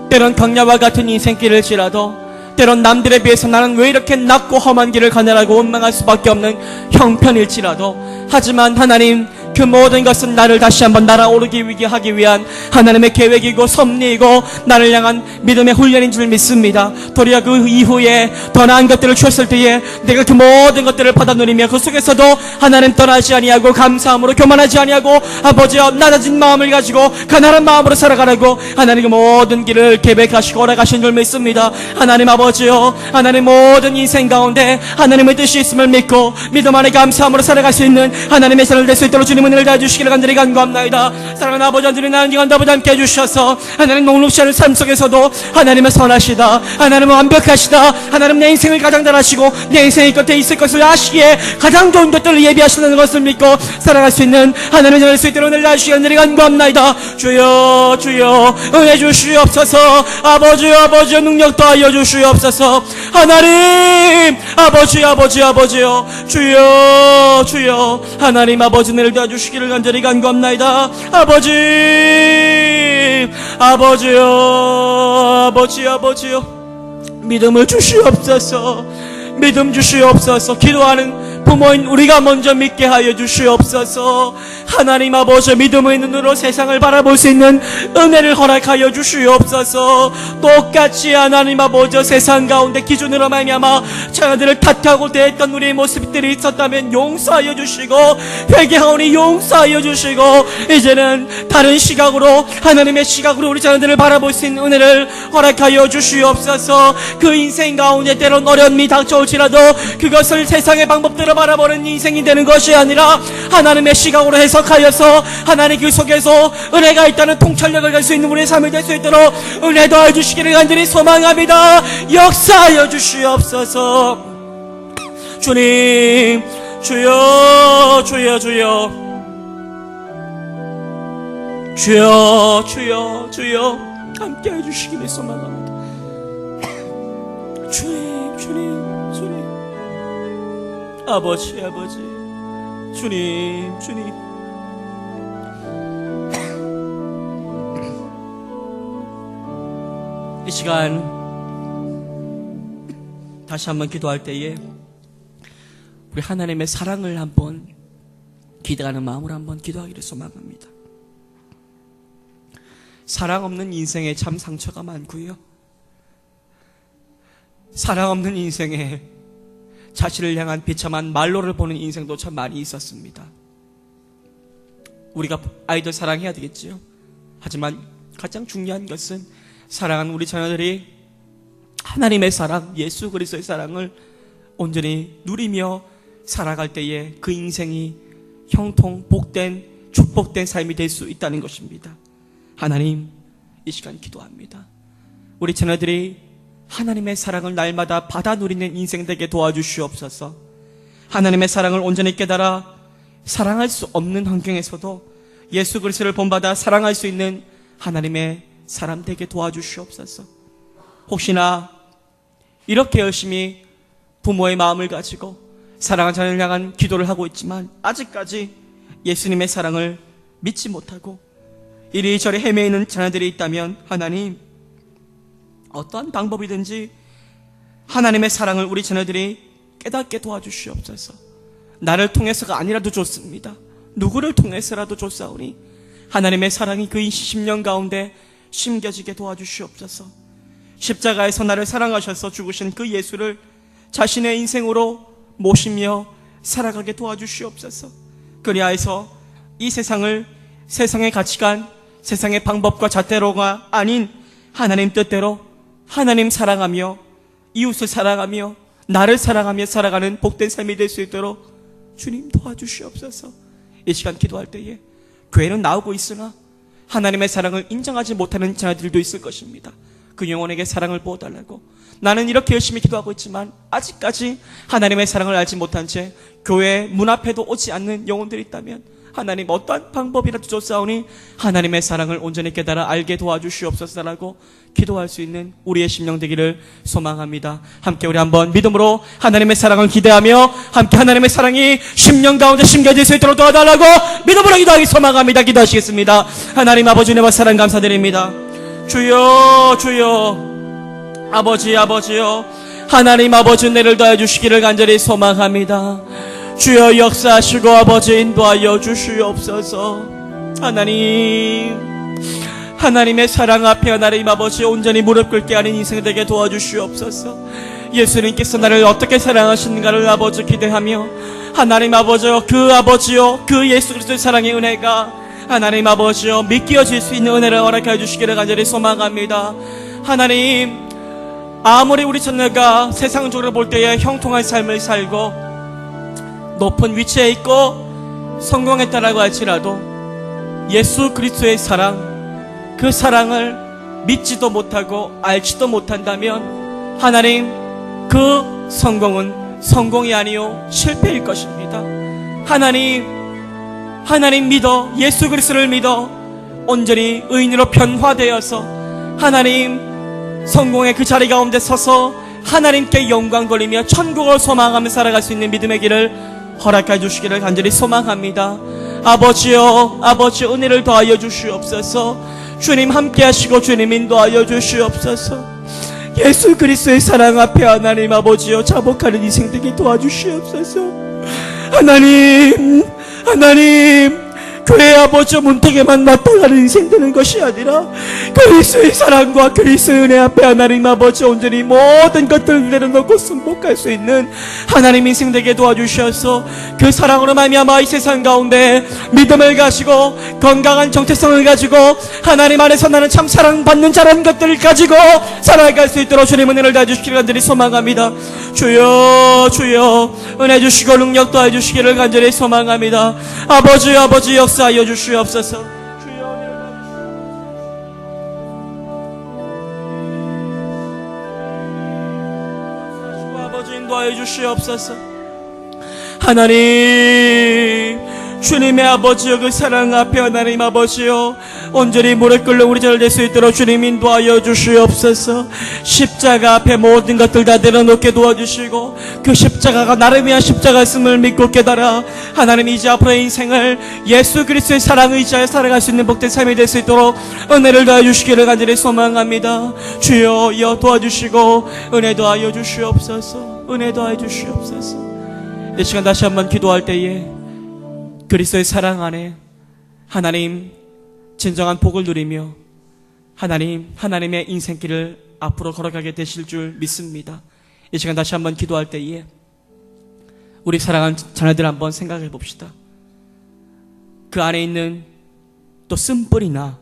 S1: 때론 광야와 같은 인생길을지라도 때론 남들에 비해서 나는 왜 이렇게 낮고 험한 길을 가느라고 원망할 수밖에 없는 형편일지라도 하지만 하나님 그 모든 것은 나를 다시 한번 날아오르기 하기 위한 하나님의 계획이고 섭리이고 나를 향한 믿음의 훈련인 줄 믿습니다. 도리어 그 이후에 더 나은 것들을 주었을 때에 내가 그 모든 것들을 받아 누리며 그 속에서도 하나님 떠나지 아니하고 감사함으로 교만하지 아니하고 아버지여 낮아진 마음을 가지고 가난한 마음으로 살아가라고 하나님 그 모든 길을 계획하시고 허락하신 줄 믿습니다. 하나님 아버지여, 하나님 모든 인생 가운데 하나님의 뜻이 있음을 믿고 믿음 안에 감사함으로 살아갈 수 있는 하나님의 삶을 될 수 있도록 주님 은혜를 다해주시기를 간절히 간구합나이다. 사랑하는 아버지 하나님, 나는 기간도 아버지 함께 해주셔서 하나님 녹록지 않은 삶 속에서도 하나님은 선하시다, 하나님은 완벽하시다, 하나님 내 인생을 가장 잘 아시고 내 인생의 끝에 있을 것을 아시기에 가장 좋은 것들을 예비하시는 것을 믿고 살아갈 수 있는 하나님의 될 수 있도록 은혜를 다해주시기를 간절히 간구합나이다. 주여 은혜 주시옵소서. 아버지여 능력 더하여 주시옵소서. 하나님 아버지여 주여 하나님 아버지 은혜를 도와주시기를 간절히 간구합나이다. 아버지여 믿음을 주시옵소서. 믿음 주시옵소서. 기도하는 부모인 우리가 먼저 믿게 하여 주시옵소서. 하나님 아버지 믿음의 눈으로 세상을 바라볼 수 있는 은혜를 허락하여 주시옵소서. 똑같이 하나님 아버지 세상 가운데 기준으로 말미암아 자녀들을 탓하고 대했던 우리의 모습들이 있었다면 용서하여 주시고 회개하오니 용서하여 주시고 이제는 다른 시각으로 하나님의 시각으로 우리 자녀들을 바라볼 수 있는 은혜를 허락하여 주시옵소서. 그 인생 가운데 때론 어려움이 닥쳐올지라도 그것을 세상의 방법대로 바라보는 인생이 되는 것이 아니라 하나님의 시각으로 해석하여서 하나님 그 속에서 은혜가 있다는 통찰력을 갈 수 있는 우리의 삶이 될 수 있도록 은혜 더해 주시기를 간절히 소망합니다. 역사하여 주시옵소서. 주님, 주여 함께 해주시기를 소망합니다. 주님 아버지 주님 이 시간 다시 한번 기도할 때에 우리 하나님의 사랑을 한번 기대하는 마음으로 한번 기도하기를 소망합니다. 사랑 없는 인생에 참 상처가 많고요, 사랑 없는 인생에 자신을 향한 비참한 말로를 보는 인생도 참 많이 있었습니다. 우리가 아이들 사랑해야 되겠지요. 하지만 가장 중요한 것은 사랑하는 우리 자녀들이 하나님의 사랑, 예수 그리스도의 사랑을 온전히 누리며 살아갈 때에 그 인생이 형통, 복된, 축복된 삶이 될 수 있다는 것입니다. 하나님, 이 시간 기도합니다. 우리 자녀들이 하나님의 사랑을 날마다 받아 누리는 인생 되게 도와주시옵소서. 하나님의 사랑을 온전히 깨달아 사랑할 수 없는 환경에서도 예수 그리스도를 본받아 사랑할 수 있는 하나님의 사람 되게 도와주시옵소서. 혹시나 이렇게 열심히 부모의 마음을 가지고 사랑하는 자녀를 향한 기도를 하고 있지만 아직까지 예수님의 사랑을 믿지 못하고 이리저리 헤매이는 자녀들이 있다면 하나님, 어떠한 방법이든지 하나님의 사랑을 우리 자녀들이 깨닫게 도와주시옵소서. 나를 통해서가 아니라도 좋습니다. 누구를 통해서라도 좋사오니 하나님의 사랑이 그 20년 가운데 심겨지게 도와주시옵소서. 십자가에서 나를 사랑하셔서 죽으신 그 예수를 자신의 인생으로 모시며 살아가게 도와주시옵소서. 그리하여서 이 세상을 세상의 가치관, 세상의 방법과 잣대로가 아닌 하나님 뜻대로 하나님 사랑하며 이웃을 사랑하며 나를 사랑하며 살아가는 복된 삶이 될 수 있도록 주님 도와주시옵소서. 이 시간 기도할 때에 교회는 나오고 있으나 하나님의 사랑을 인정하지 못하는 자들도 있을 것입니다. 그 영혼에게 사랑을 부어달라고. 나는 이렇게 열심히 기도하고 있지만 아직까지 하나님의 사랑을 알지 못한 채 교회 문 앞에도 오지 않는 영혼들이 있다면 하나님 어떠한 방법이라도 좋사오니 하나님의 사랑을 온전히 깨달아 알게 도와주시옵소서라고 기도할 수 있는 우리의 심령 되기를 소망합니다. 함께 우리 한번 믿음으로 하나님의 사랑을 기대하며 함께 하나님의 사랑이 심령 가운데 심겨질 수 있도록 도와달라고 믿음으로 기도하기 소망합니다. 기도하시겠습니다. 하나님 아버지 은혜와 사랑 감사드립니다. 주여 주여 아버지요 하나님 아버지 은혜를 더해 주시기를 간절히 소망합니다. 주여 역사하시고 아버지 인도하여 주시옵소서. 하나님의 사랑 앞에 하나님 아버지 온전히 무릎 꿇게 하는 인생 되게 도와주시옵소서. 예수님께서 나를 어떻게 사랑하시는가를 아버지 기대하며 하나님 아버지요 그 예수 그리스도의 사랑의 은혜가 하나님 아버지요 믿겨질 수 있는 은혜를 허락해 주시기를 간절히 소망합니다. 하나님, 아무리 우리 자녀가 세상적으로 볼 때에 형통한 삶을 살고 높은 위치에 있고 성공했다라고 할지라도 예수 그리스도의 사랑, 그 사랑을 믿지도 못하고 알지도 못한다면 하나님, 그 성공은 성공이 아니요 실패일 것입니다. 하나님 믿어 예수 그리스도를 믿어 온전히 의인으로 변화되어서 하나님 성공의 그 자리 가운데 서서 하나님께 영광 돌리며 천국을 소망하며 살아갈 수 있는 믿음의 길을 허락해 주시기를 간절히 소망합니다. 아버지여 은혜를 더하여 주시옵소서. 주님 함께 하시고 주님 인도하여 주시옵소서. 예수 그리스도의 사랑 앞에 하나님 아버지여 자복하는 인생 되게 도와주시옵소서. 하나님 교회 아버지 문턱에만 나타나는 인생 되는 것이 아니라 그리스도의 사랑과 그리스도의 은혜 앞에 하나님 아버지 온전히 모든 것들을 내려놓고 승복할 수 있는 하나님 인생 되게 도와주셔서 그 사랑으로 말미암아 이 세상 가운데 믿음을 가지고 건강한 정체성을 가지고 하나님 안에서 나는 참 사랑받는 자라는 것들을 가지고 살아갈 수 있도록 주님 은혜를 다해주시기를 간절히 소망합니다. 주여 은혜 주시고 능력 더해 주시기를 간절히 소망합니다. 아버지 역사하여 주시옵소서. 주여 아버지 인도하여 주시옵소서. 하나님, 주님의 아버지여 그 사랑 앞에 하나님 아버지여 온전히 무릎 꿇는 우리 잘 될 수 있도록 주님 인도하여 주시옵소서. 십자가 앞에 모든 것들 다 내려놓게 도와주시고 그 십자가가 나를 위한 십자가였음을 믿고 깨달아 하나님 이제 앞으로의 인생을 예수 그리스도의 사랑을 의지하여 살아갈 수 있는 복된 삶이 될 수 있도록 은혜를 더해 주시기를 간절히 소망합니다. 주여 도와주시고 은혜 더하여 주시옵소서. 은혜 더하여 주시옵소서. 이 시간 다시 한번 기도할 때에 그리스도의 사랑 안에 하나님 진정한 복을 누리며 하나님의 인생길을 앞으로 걸어가게 되실 줄 믿습니다. 이 시간 다시 한번 기도할 때에 우리 사랑하는 자녀들 한번 생각해 봅시다. 그 안에 있는 또 쓴뿌리나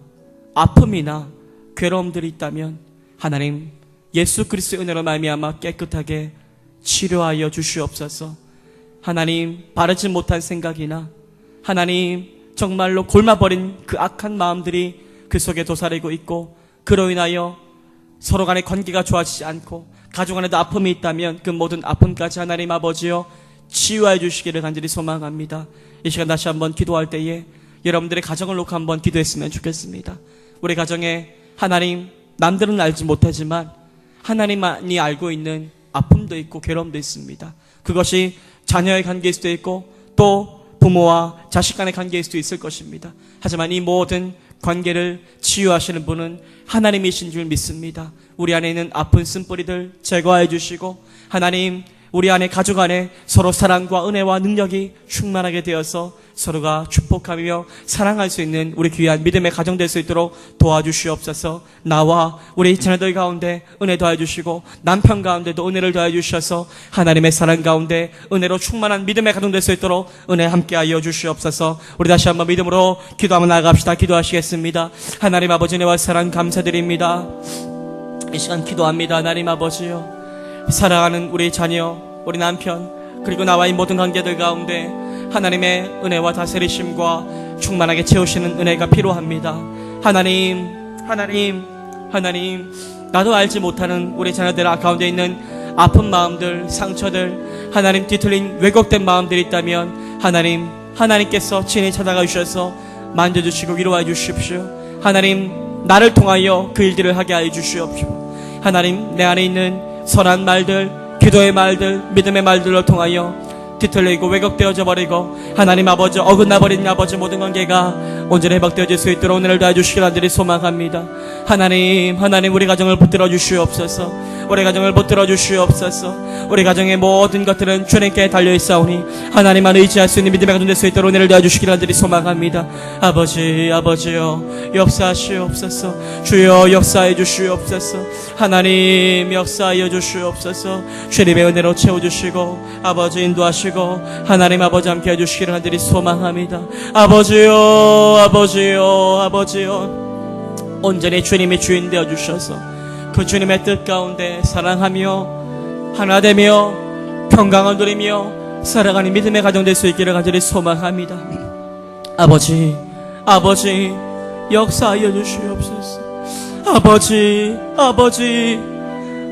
S1: 아픔이나 괴로움들이 있다면 하나님 예수 그리스도의 은혜로 말미암아 깨끗하게 치료하여 주시옵소서. 하나님 바르지 못한 생각이나 하나님 정말로 골마버린 그 악한 마음들이 그 속에 도사리고 있고 그로 인하여 서로 간의 관계가 좋아지지 않고 가족 안에도 아픔이 있다면 그 모든 아픔까지 하나님 아버지여 치유해 주시기를 간절히 소망합니다. 이 시간 다시 한번 기도할 때에 여러분들의 가정을 놓고 한번 기도했으면 좋겠습니다. 우리 가정에 하나님, 남들은 알지 못하지만 하나님만이 알고 있는 아픔도 있고 괴로움도 있습니다. 그것이 자녀의 관계일 수도 있고 또 부모와 자식 간의 관계일 수도 있을 것입니다. 하지만 이 모든 관계를 치유하시는 분은 하나님이신 줄 믿습니다. 우리 안에 있는 아픈 쓴뿌리들 제거해 주시고 하나님, 우리 안에 가족 안에 서로 사랑과 은혜와 능력이 충만하게 되어서 서로가 축복하며 사랑할 수 있는 우리 귀한 믿음의 가정 될 수 있도록 도와주시옵소서. 나와 우리 자녀들 가운데 은혜 더해 주시고 남편 가운데도 은혜를 더해 주셔서 하나님의 사랑 가운데 은혜로 충만한 믿음의 가정 될 수 있도록 은혜 함께하여 주시옵소서. 우리 다시 한번 믿음으로 기도하며 나아갑시다. 기도하시겠습니다. 하나님 아버지, 은혜와 사랑 감사드립니다. 이 시간 기도합니다. 하나님 아버지요, 사랑하는 우리 자녀, 우리 남편, 그리고 나와의 모든 관계들 가운데 하나님의 은혜와 다스리심과 충만하게 채우시는 은혜가 필요합니다. 하나님, 나도 알지 못하는 우리 자녀들 가운데 있는 아픈 마음들, 상처들, 하나님 뒤틀린 왜곡된 마음들이 있다면 하나님께서 친히 찾아가 주셔서 만져주시고 위로해 주십시오. 하나님, 나를 통하여 그 일들을 하게 하여 주시옵시고 하나님, 내 안에 있는 선한 말들, 기도의 말들, 믿음의 말들로 통하여 뒤틀리고 왜곡되어져 버리고 하나님 아버지 어긋나버린 아버지 모든 관계가 온전히 회복되어질 수 있도록 은혜를 도와주시길 간절히 소망합니다. 하나님, 우리 가정을 붙들어 주시옵소서. 우리 가정을 붙들어 주시옵소서. 우리 가정의 모든 것들은 주님께 달려있사오니 하나님만 의지할 수 있는 믿음의 가정 될 수 있도록 은혜를 도와주시길 간절히 소망합니다. 아버지여 역사하시옵소서. 주여 역사해 주시옵소서. 하나님 역사하여 주시옵소서. 주님의 은혜로 채워주시고 아버지 인도하시고 하나님 아버지 함께 해주시기를 간절히 소망합니다. 아버지여 온전히 주님의 주인 되어주셔서 그 주님의 뜻 가운데 사랑하며 하나되며 평강을 누리며 살아가는 믿음의 가정 될 수 있기를 간절히 소망합니다. 아버지 역사하여 주시옵소서. 아버지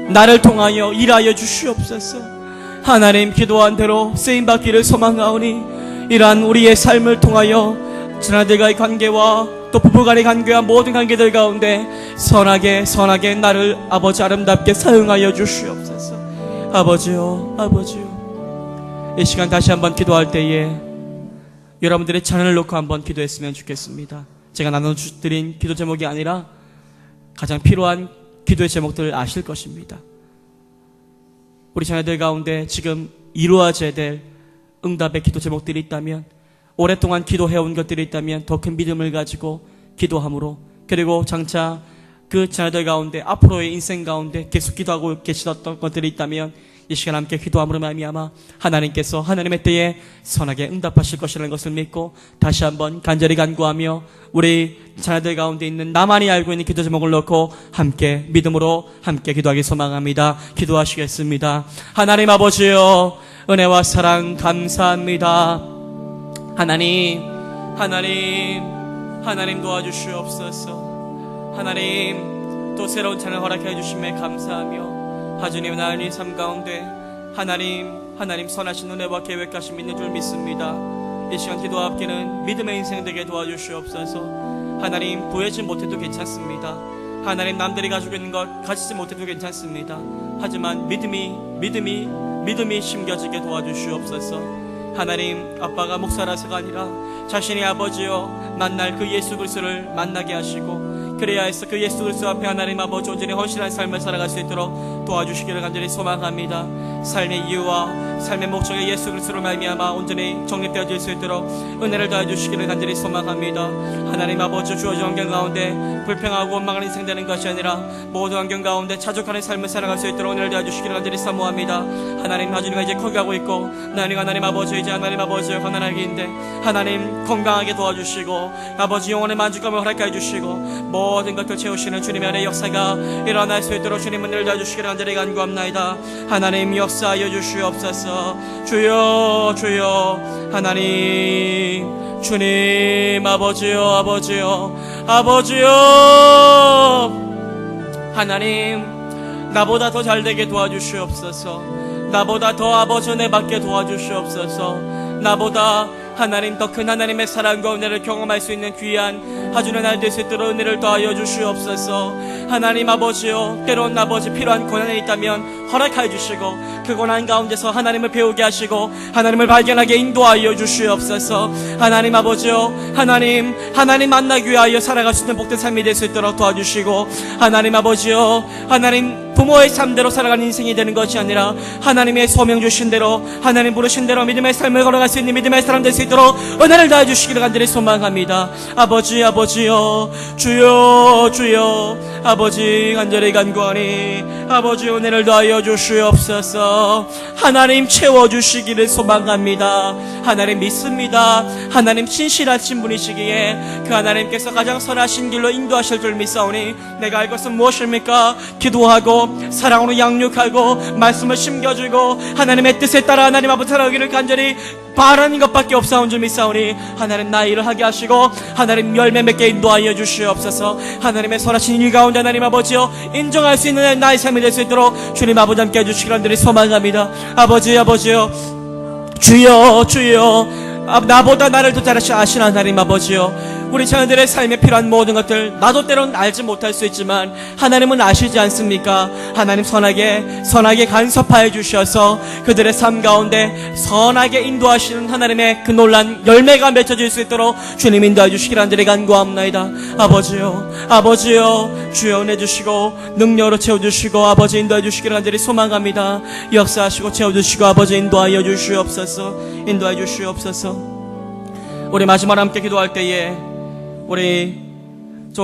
S1: 나를 통하여 일하여 주시옵소서. 하나님, 기도한 대로 쓰임받기를 소망하오니 이러한 우리의 삶을 통하여 자녀들과의 관계와 또 부부간의 관계와 모든 관계들 가운데 선하게 나를 아버지 아름답게 사용하여 주시옵소서. 아버지요 이 시간 다시 한번 기도할 때에 여러분들의 자녀를 놓고 한번 기도했으면 좋겠습니다. 제가 나눠드린 기도 제목이 아니라 가장 필요한 기도의 제목들을 아실 것입니다. 우리 자녀들 가운데 지금 이루어져야 될 응답의 기도 제목들이 있다면, 오랫동안 기도해온 것들이 있다면 더 큰 믿음을 가지고 기도함으로, 그리고 장차 그 자녀들 가운데 앞으로의 인생 가운데 계속 기도하고 계시던 것들이 있다면 이 시간 함께 기도함으로 말미암아 하나님께서 하나님의 때에 선하게 응답하실 것이라는 것을 믿고 다시 한번 간절히 간구하며 우리 자녀들 가운데 있는 나만이 알고 있는 기도 제목을 넣고 함께 믿음으로 함께 기도하기 소망합니다. 기도하시겠습니다. 하나님 아버지여, 은혜와 사랑 감사합니다. 하나님 도와주시옵소서. 하나님, 또 새로운 찬을 허락해 주심에 감사하며 하주님 나은이 삶 가운데 하나님 선하신 은혜와 계획하심 있는 줄 믿습니다. 이 시간 기도와 함께는 믿음의 인생 되게 도와주시옵소서. 하나님, 구하지 못해도 괜찮습니다. 하나님, 남들이 가지고 있는 것 가지지 못해도 괜찮습니다. 하지만 믿음이 심겨지게 도와주시옵소서. 하나님, 아빠가 목사라서가 아니라 자신의 아버지여 만날 그 예수 그리스도를 만나게 하시고 그래야 해서 그 예수 그리스도 앞에 하나님 아버지 온전히 헌신한 삶을 살아갈 수 있도록 도와주시기를 간절히 소망합니다. 삶의 이유와 삶의 목적의 예수 그리스도를 말미암아 온전히 정립되어질 수 있도록 은혜를 더해주시기를 간절히 소망합니다. 하나님 아버지, 주어진 환경 가운데 불평하고 원망하는 인생 되는 것이 아니라 모든 환경 가운데 자족하는 삶을 살아갈 수 있도록 은혜를 더해주시기를 간절히 사모합니다. 하나님, 하주님과 이제 커가고 있고 나는 하나님 아버지 이제 하나님 아버지의 가난하기인데 하나님 건강하게 도와주시고 아버지 영혼의 만족감을 허락해 주시고 모든 것들 채우시는 주님의 은혜의 역사가 일어날 수 있도록 주님 은혜를 더해주시기를 간절히 간구합나이다. 하나님 역사하여 주시옵소서. 주여 하나님, 주님 아버지요 하나님, 나보다 더 잘되게 도와주시옵소서. 나보다 더 아버지 은혜 받게 도와주시옵소서. 나보다 하나님 더 큰 하나님의 사랑과 은혜를 경험할 수 있는 귀한 하주는 날 될 수 있도록 은혜를 더하여 주시옵소서. 하나님 아버지요, 때론 아버지 필요한 고난이 있다면 허락하여 주시고 그 고난 가운데서 하나님을 배우게 하시고 하나님을 발견하게 인도하여 주시옵소서. 하나님 아버지요, 하나님 만나기 위하여 살아갈 수 있는 복된 삶이 될 수 있도록 도와주시고, 하나님 아버지요, 하나님 부모의 삶대로 살아가는 인생이 되는 것이 아니라 하나님의 소명 주신 대로, 하나님 부르신 대로 믿음의 삶을 걸어갈 수 있는 믿음의 사람 될 수 있도록 은혜를 다해 주시기를 간절히 소망합니다. 아버지요, 주여, 아버지 간절히 간구하니 아버지 은혜를 더하여 주시옵소서. 하나님 채워주시기를 소망합니다. 하나님 믿습니다. 하나님 신실하신 분이시기에 그 하나님께서 가장 선하신 길로 인도하실 줄 믿사오니 내가 할 것은 무엇입니까? 기도하고 사랑으로 양육하고 말씀을 심겨주고 하나님의 뜻에 따라 하나님 아버지 살아가기를 간절히 바라는 것밖에 없사온 줄 믿사오니 하나님 나의 일을 하게 하시고 하나님 열매 맺게 인도하여 주시옵소서. 하나님의 선하신 일 가운데 하나님 아버지여 인정할 수 있는 나의 삶이 될 수 있도록 주님 아버지 함께 해주시기를 간절히 소망합니다. 아버지여, 주여, 나보다 나를 더 잘 아시는 하나님 아버지여, 우리 자녀들의 삶에 필요한 모든 것들 나도 때론 알지 못할 수 있지만 하나님은 아시지 않습니까? 하나님 선하게 간섭하여 주셔서 그들의 삶 가운데 선하게 인도하시는 하나님의 그 놀란 열매가 맺혀질 수 있도록 주님 인도해 주시기를 간절히 간구합나이다. 아버지요, 주여 은혜 주시고 능력으로 채워주시고 아버지 인도해 주시기를 간절히 소망합니다. 역사하시고 채워주시고 아버지 인도하여 주시옵소서. 우리 마지막으로 함께 기도할 때에 우리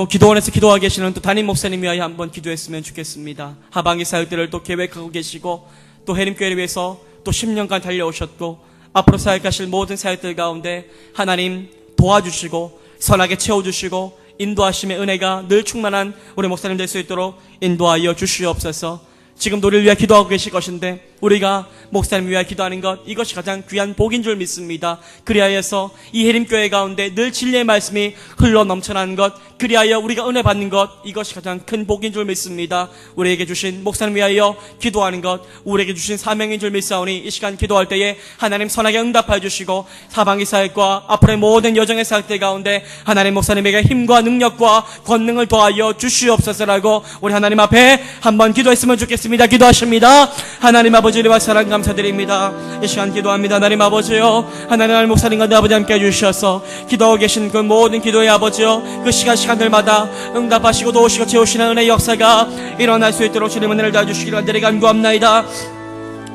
S1: 기도원에서 기도하고 계시는 또 담임 목사님 위하여 한번 기도했으면 좋겠습니다. 하반기 사역들을 또 계획하고 계시고 또 해림교회를 위해서 또 10년간 달려오셨고 앞으로 사역하실 모든 사역들 가운데 하나님 도와주시고 선하게 채워주시고 인도하심의 은혜가 늘 충만한 우리 목사님 될 수 있도록 인도하여 주시옵소서. 지금도 우리를 위해 기도하고 계실 것인데 우리가 목사님 위하여 기도하는 것, 이것이 가장 귀한 복인 줄 믿습니다. 그리하여서 이 해림교회 가운데 늘 진리의 말씀이 흘러 넘쳐나는 것, 그리하여 우리가 은혜 받는 것, 이것이 가장 큰 복인 줄 믿습니다. 우리에게 주신 목사님 위하여 기도하는 것, 우리에게 주신 사명인 줄 믿사오니 이 시간 기도할 때에 하나님 선하게 응답하여 주시고 하반기 사역과 앞으로의 모든 여정의 사역들 가운데 하나님 목사님에게 힘과 능력과 권능을 더하여 주시옵소서라고 우리 하나님 앞에 한번 기도했으면 좋겠습니다. 기도하십니다. 하나님 아버지와 사랑 감사드립니다. 이 시간 기도합니다. 하나님 아버지요, 하나님 목사님과 내 아버지 함께 해주셔서 기도하고 계신 그 모든 기도의 아버지요, 그 시간들마다 응답하시고 도우시고 채우시는 은혜의 역사가 일어날 수 있도록 주님 은혜를 다해주시기를 간절히 간구합나이다.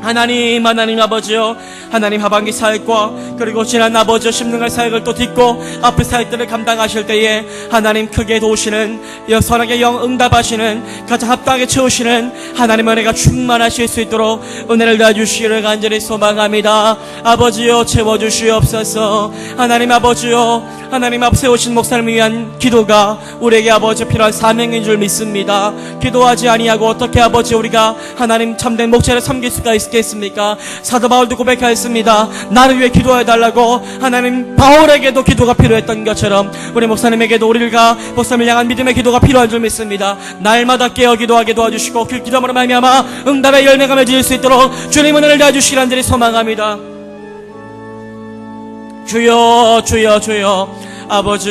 S1: 하나님 아버지요, 하나님 하반기 사역과 그리고 지난 아버지요 심능할 사역을 또 딛고 앞의 사역들을 감당하실 때에 하나님 크게 도우시는 선하게 응답하시는 가장 합당하게 채우시는 하나님 은혜가 충만하실 수 있도록 은혜를 다해주시기를 간절히 소망합니다. 아버지요 채워주시옵소서. 하나님 아버지요, 하나님 앞 세우신 목사님을 위한 기도가 우리에게 아버지 필요한 사명인 줄 믿습니다. 기도하지 아니하고 어떻게 아버지 우리가 하나님 참된 목자를 섬길 수가 있겠습니까? 사도 바울도 고백하였습니다. 나를 위해 기도해달라고. 하나님 바울에게도 기도가 필요했던 것처럼 우리 목사님에게도 우리가 목사님을 향한 믿음의 기도가 필요한 줄 믿습니다. 날마다 깨어 기도하게 도와주시고 그 기도함으로 말미암아 응답의 열매가 맺을 수 있도록 주님 은혜를 다해주시기를 간절히 소망합니다. 주여 아버지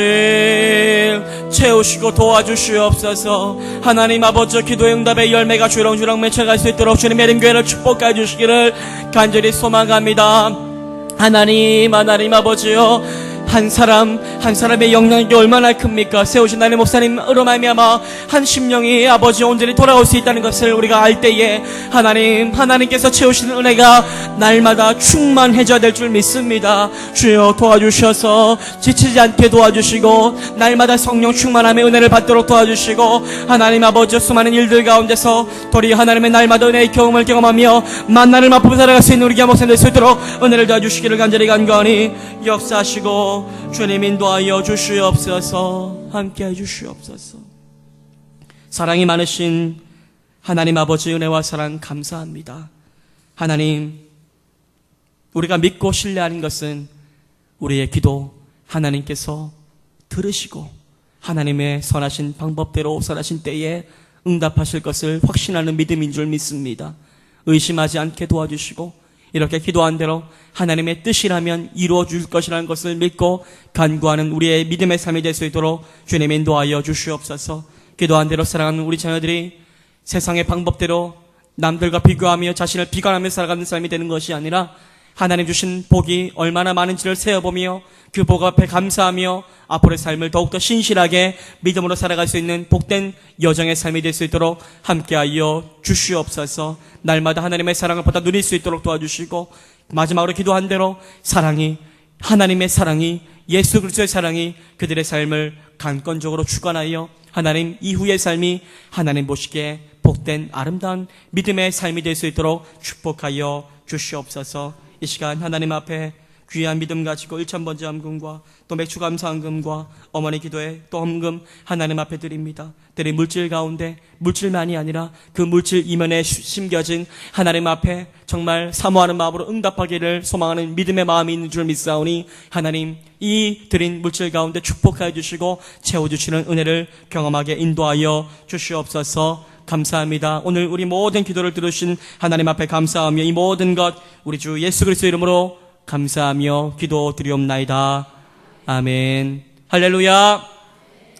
S1: 채우시고 도와주시옵소서. 하나님 아버지 기도의 응답의 열매가 주렁주렁 맺혀갈 수 있도록 주님의 이름교회를 축복해 주시기를 간절히 소망합니다. 하나님 아버지요, 한 사람의 영향력이 얼마나 큽니까? 세우신 하나님 목사님으로 말미암아 한 심령이 아버지 온전히 돌아올 수 있다는 것을 우리가 알 때에 하나님께서 채우시는 은혜가 날마다 충만해져야 될 줄 믿습니다. 주여 도와주셔서 지치지 않게 도와주시고 날마다 성령 충만함의 은혜를 받도록 도와주시고 하나님 아버지 수많은 일들 가운데서 도리 하나님의 날마다 은혜의 경험을 경험하며 만나를 맛보며 살아갈 수 있는 우리 목사님 될 수 있도록 은혜를 도와주시기를 간절히 간구하니 역사하시고 주님 인도하여 주시옵소서. 함께해 주시옵소서. 사랑이 많으신 하나님 아버지 은혜와 사랑 감사합니다. 하나님, 우리가 믿고 신뢰하는 것은 우리의 기도 하나님께서 들으시고 하나님의 선하신 방법대로 선하신 때에 응답하실 것을 확신하는 믿음인 줄 믿습니다. 의심하지 않게 도와주시고 이렇게 기도한 대로 하나님의 뜻이라면 이루어질 것이라는 것을 믿고 간구하는 우리의 믿음의 삶이 될 수 있도록 주님 인도하여 주시옵소서. 기도한 대로 살아가는 우리 자녀들이 세상의 방법대로 남들과 비교하며 자신을 비관하며 살아가는 삶이 되는 것이 아니라 하나님 주신 복이 얼마나 많은지를 세어보며 그 복 앞에 감사하며 앞으로의 삶을 더욱더 신실하게 믿음으로 살아갈 수 있는 복된 여정의 삶이 될 수 있도록 함께하여 주시옵소서. 날마다 하나님의 사랑을 보다 누릴 수 있도록 도와주시고 마지막으로 기도한 대로 하나님의 사랑이 예수 그리스도의 사랑이 그들의 삶을 강권적으로 주관하여 하나님 이후의 삶이 하나님 보시기에 복된 아름다운 믿음의 삶이 될 수 있도록 축복하여 주시옵소서. 이 시간 하나님 앞에 귀한 믿음 가지고 1,000번째 헌금과 또 맥주 감사헌금과 어머니 기도에 또 헌금 하나님 앞에 드립니다. 드린 물질 가운데 물질만이 아니라 그 물질 이면에 심겨진 하나님 앞에 정말 사모하는 마음으로 응답하기를 소망하는 믿음의 마음이 있는 줄 믿사오니 하나님 이 드린 물질 가운데 축복하여 주시고 채워주시는 은혜를 경험하게 인도하여 주시옵소서. 감사합니다. 오늘 우리 모든 기도를 들으신 하나님 앞에 감사하며 이 모든 것 우리 주 예수 그리스도 이름으로 감사하며 기도드리옵나이다. 아멘. 할렐루야.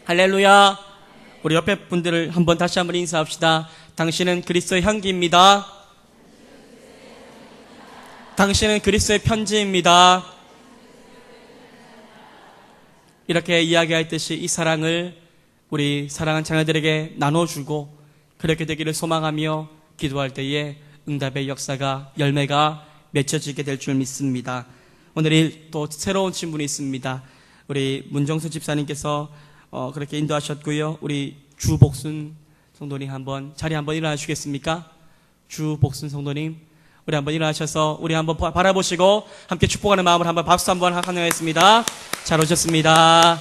S1: 할렐루야. 우리 옆에 분들을 한번 다시 한번 인사합시다. 당신은 그리스도의 향기입니다. 당신은 그리스도의 편지입니다. 이렇게 이야기할 듯이 이 사랑을 우리 사랑하는 자녀들에게 나눠주고 그렇게 되기를 소망하며 기도할 때에 응답의 역사가 열매가 맺혀지게 될 줄 믿습니다. 오늘 또 새로운 친분이 있습니다. 우리 문정수 집사님께서 그렇게 인도하셨고요. 우리 주복순 성도님 한번 자리 한번 일어나 주시겠습니까? 주복순 성도님 우리 한번 일어나셔서 우리 한번 바라보시고 함께 축복하는 마음으로 한번 박수 한번 환영했습니다. 잘 오셨습니다.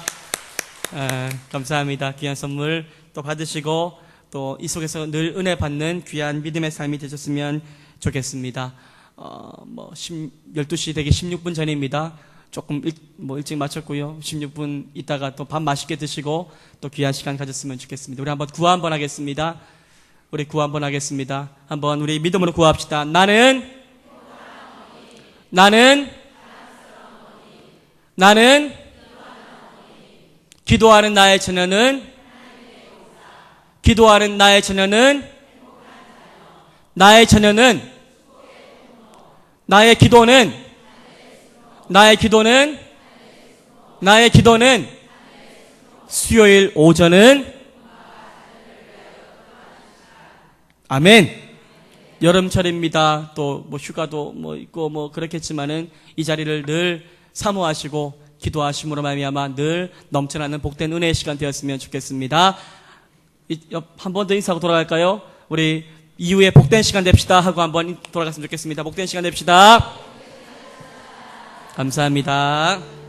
S1: 감사합니다. 귀한 선물 또 받으시고 또 이 속에서 늘 은혜 받는 귀한 믿음의 삶이 되셨으면 좋겠습니다. 12시 되기 16분 전입니다. 조금 일찍 마쳤고요. 16분 있다가 또 밥 맛있게 드시고 또 귀한 시간 가졌으면 좋겠습니다. 우리 한번 구화 한번 하겠습니다. 우리 구화 한번 하겠습니다. 한번 우리 믿음으로 구합시다. 나는 기도하는 나의 자녀는 나의 기도는 수요일 오전은 아멘. 여름철입니다. 또 휴가도 있고 그렇겠지만은 이 자리를 늘 사모하시고 기도하심으로 말미암아 늘 넘쳐나는 복된 은혜의 시간 되었으면 좋겠습니다. 한 번 더 인사하고 돌아갈까요? 우리 이후에 복된 시간 됩시다 하고 한번 돌아갔으면 좋겠습니다. 복된 시간 됩시다. 감사합니다.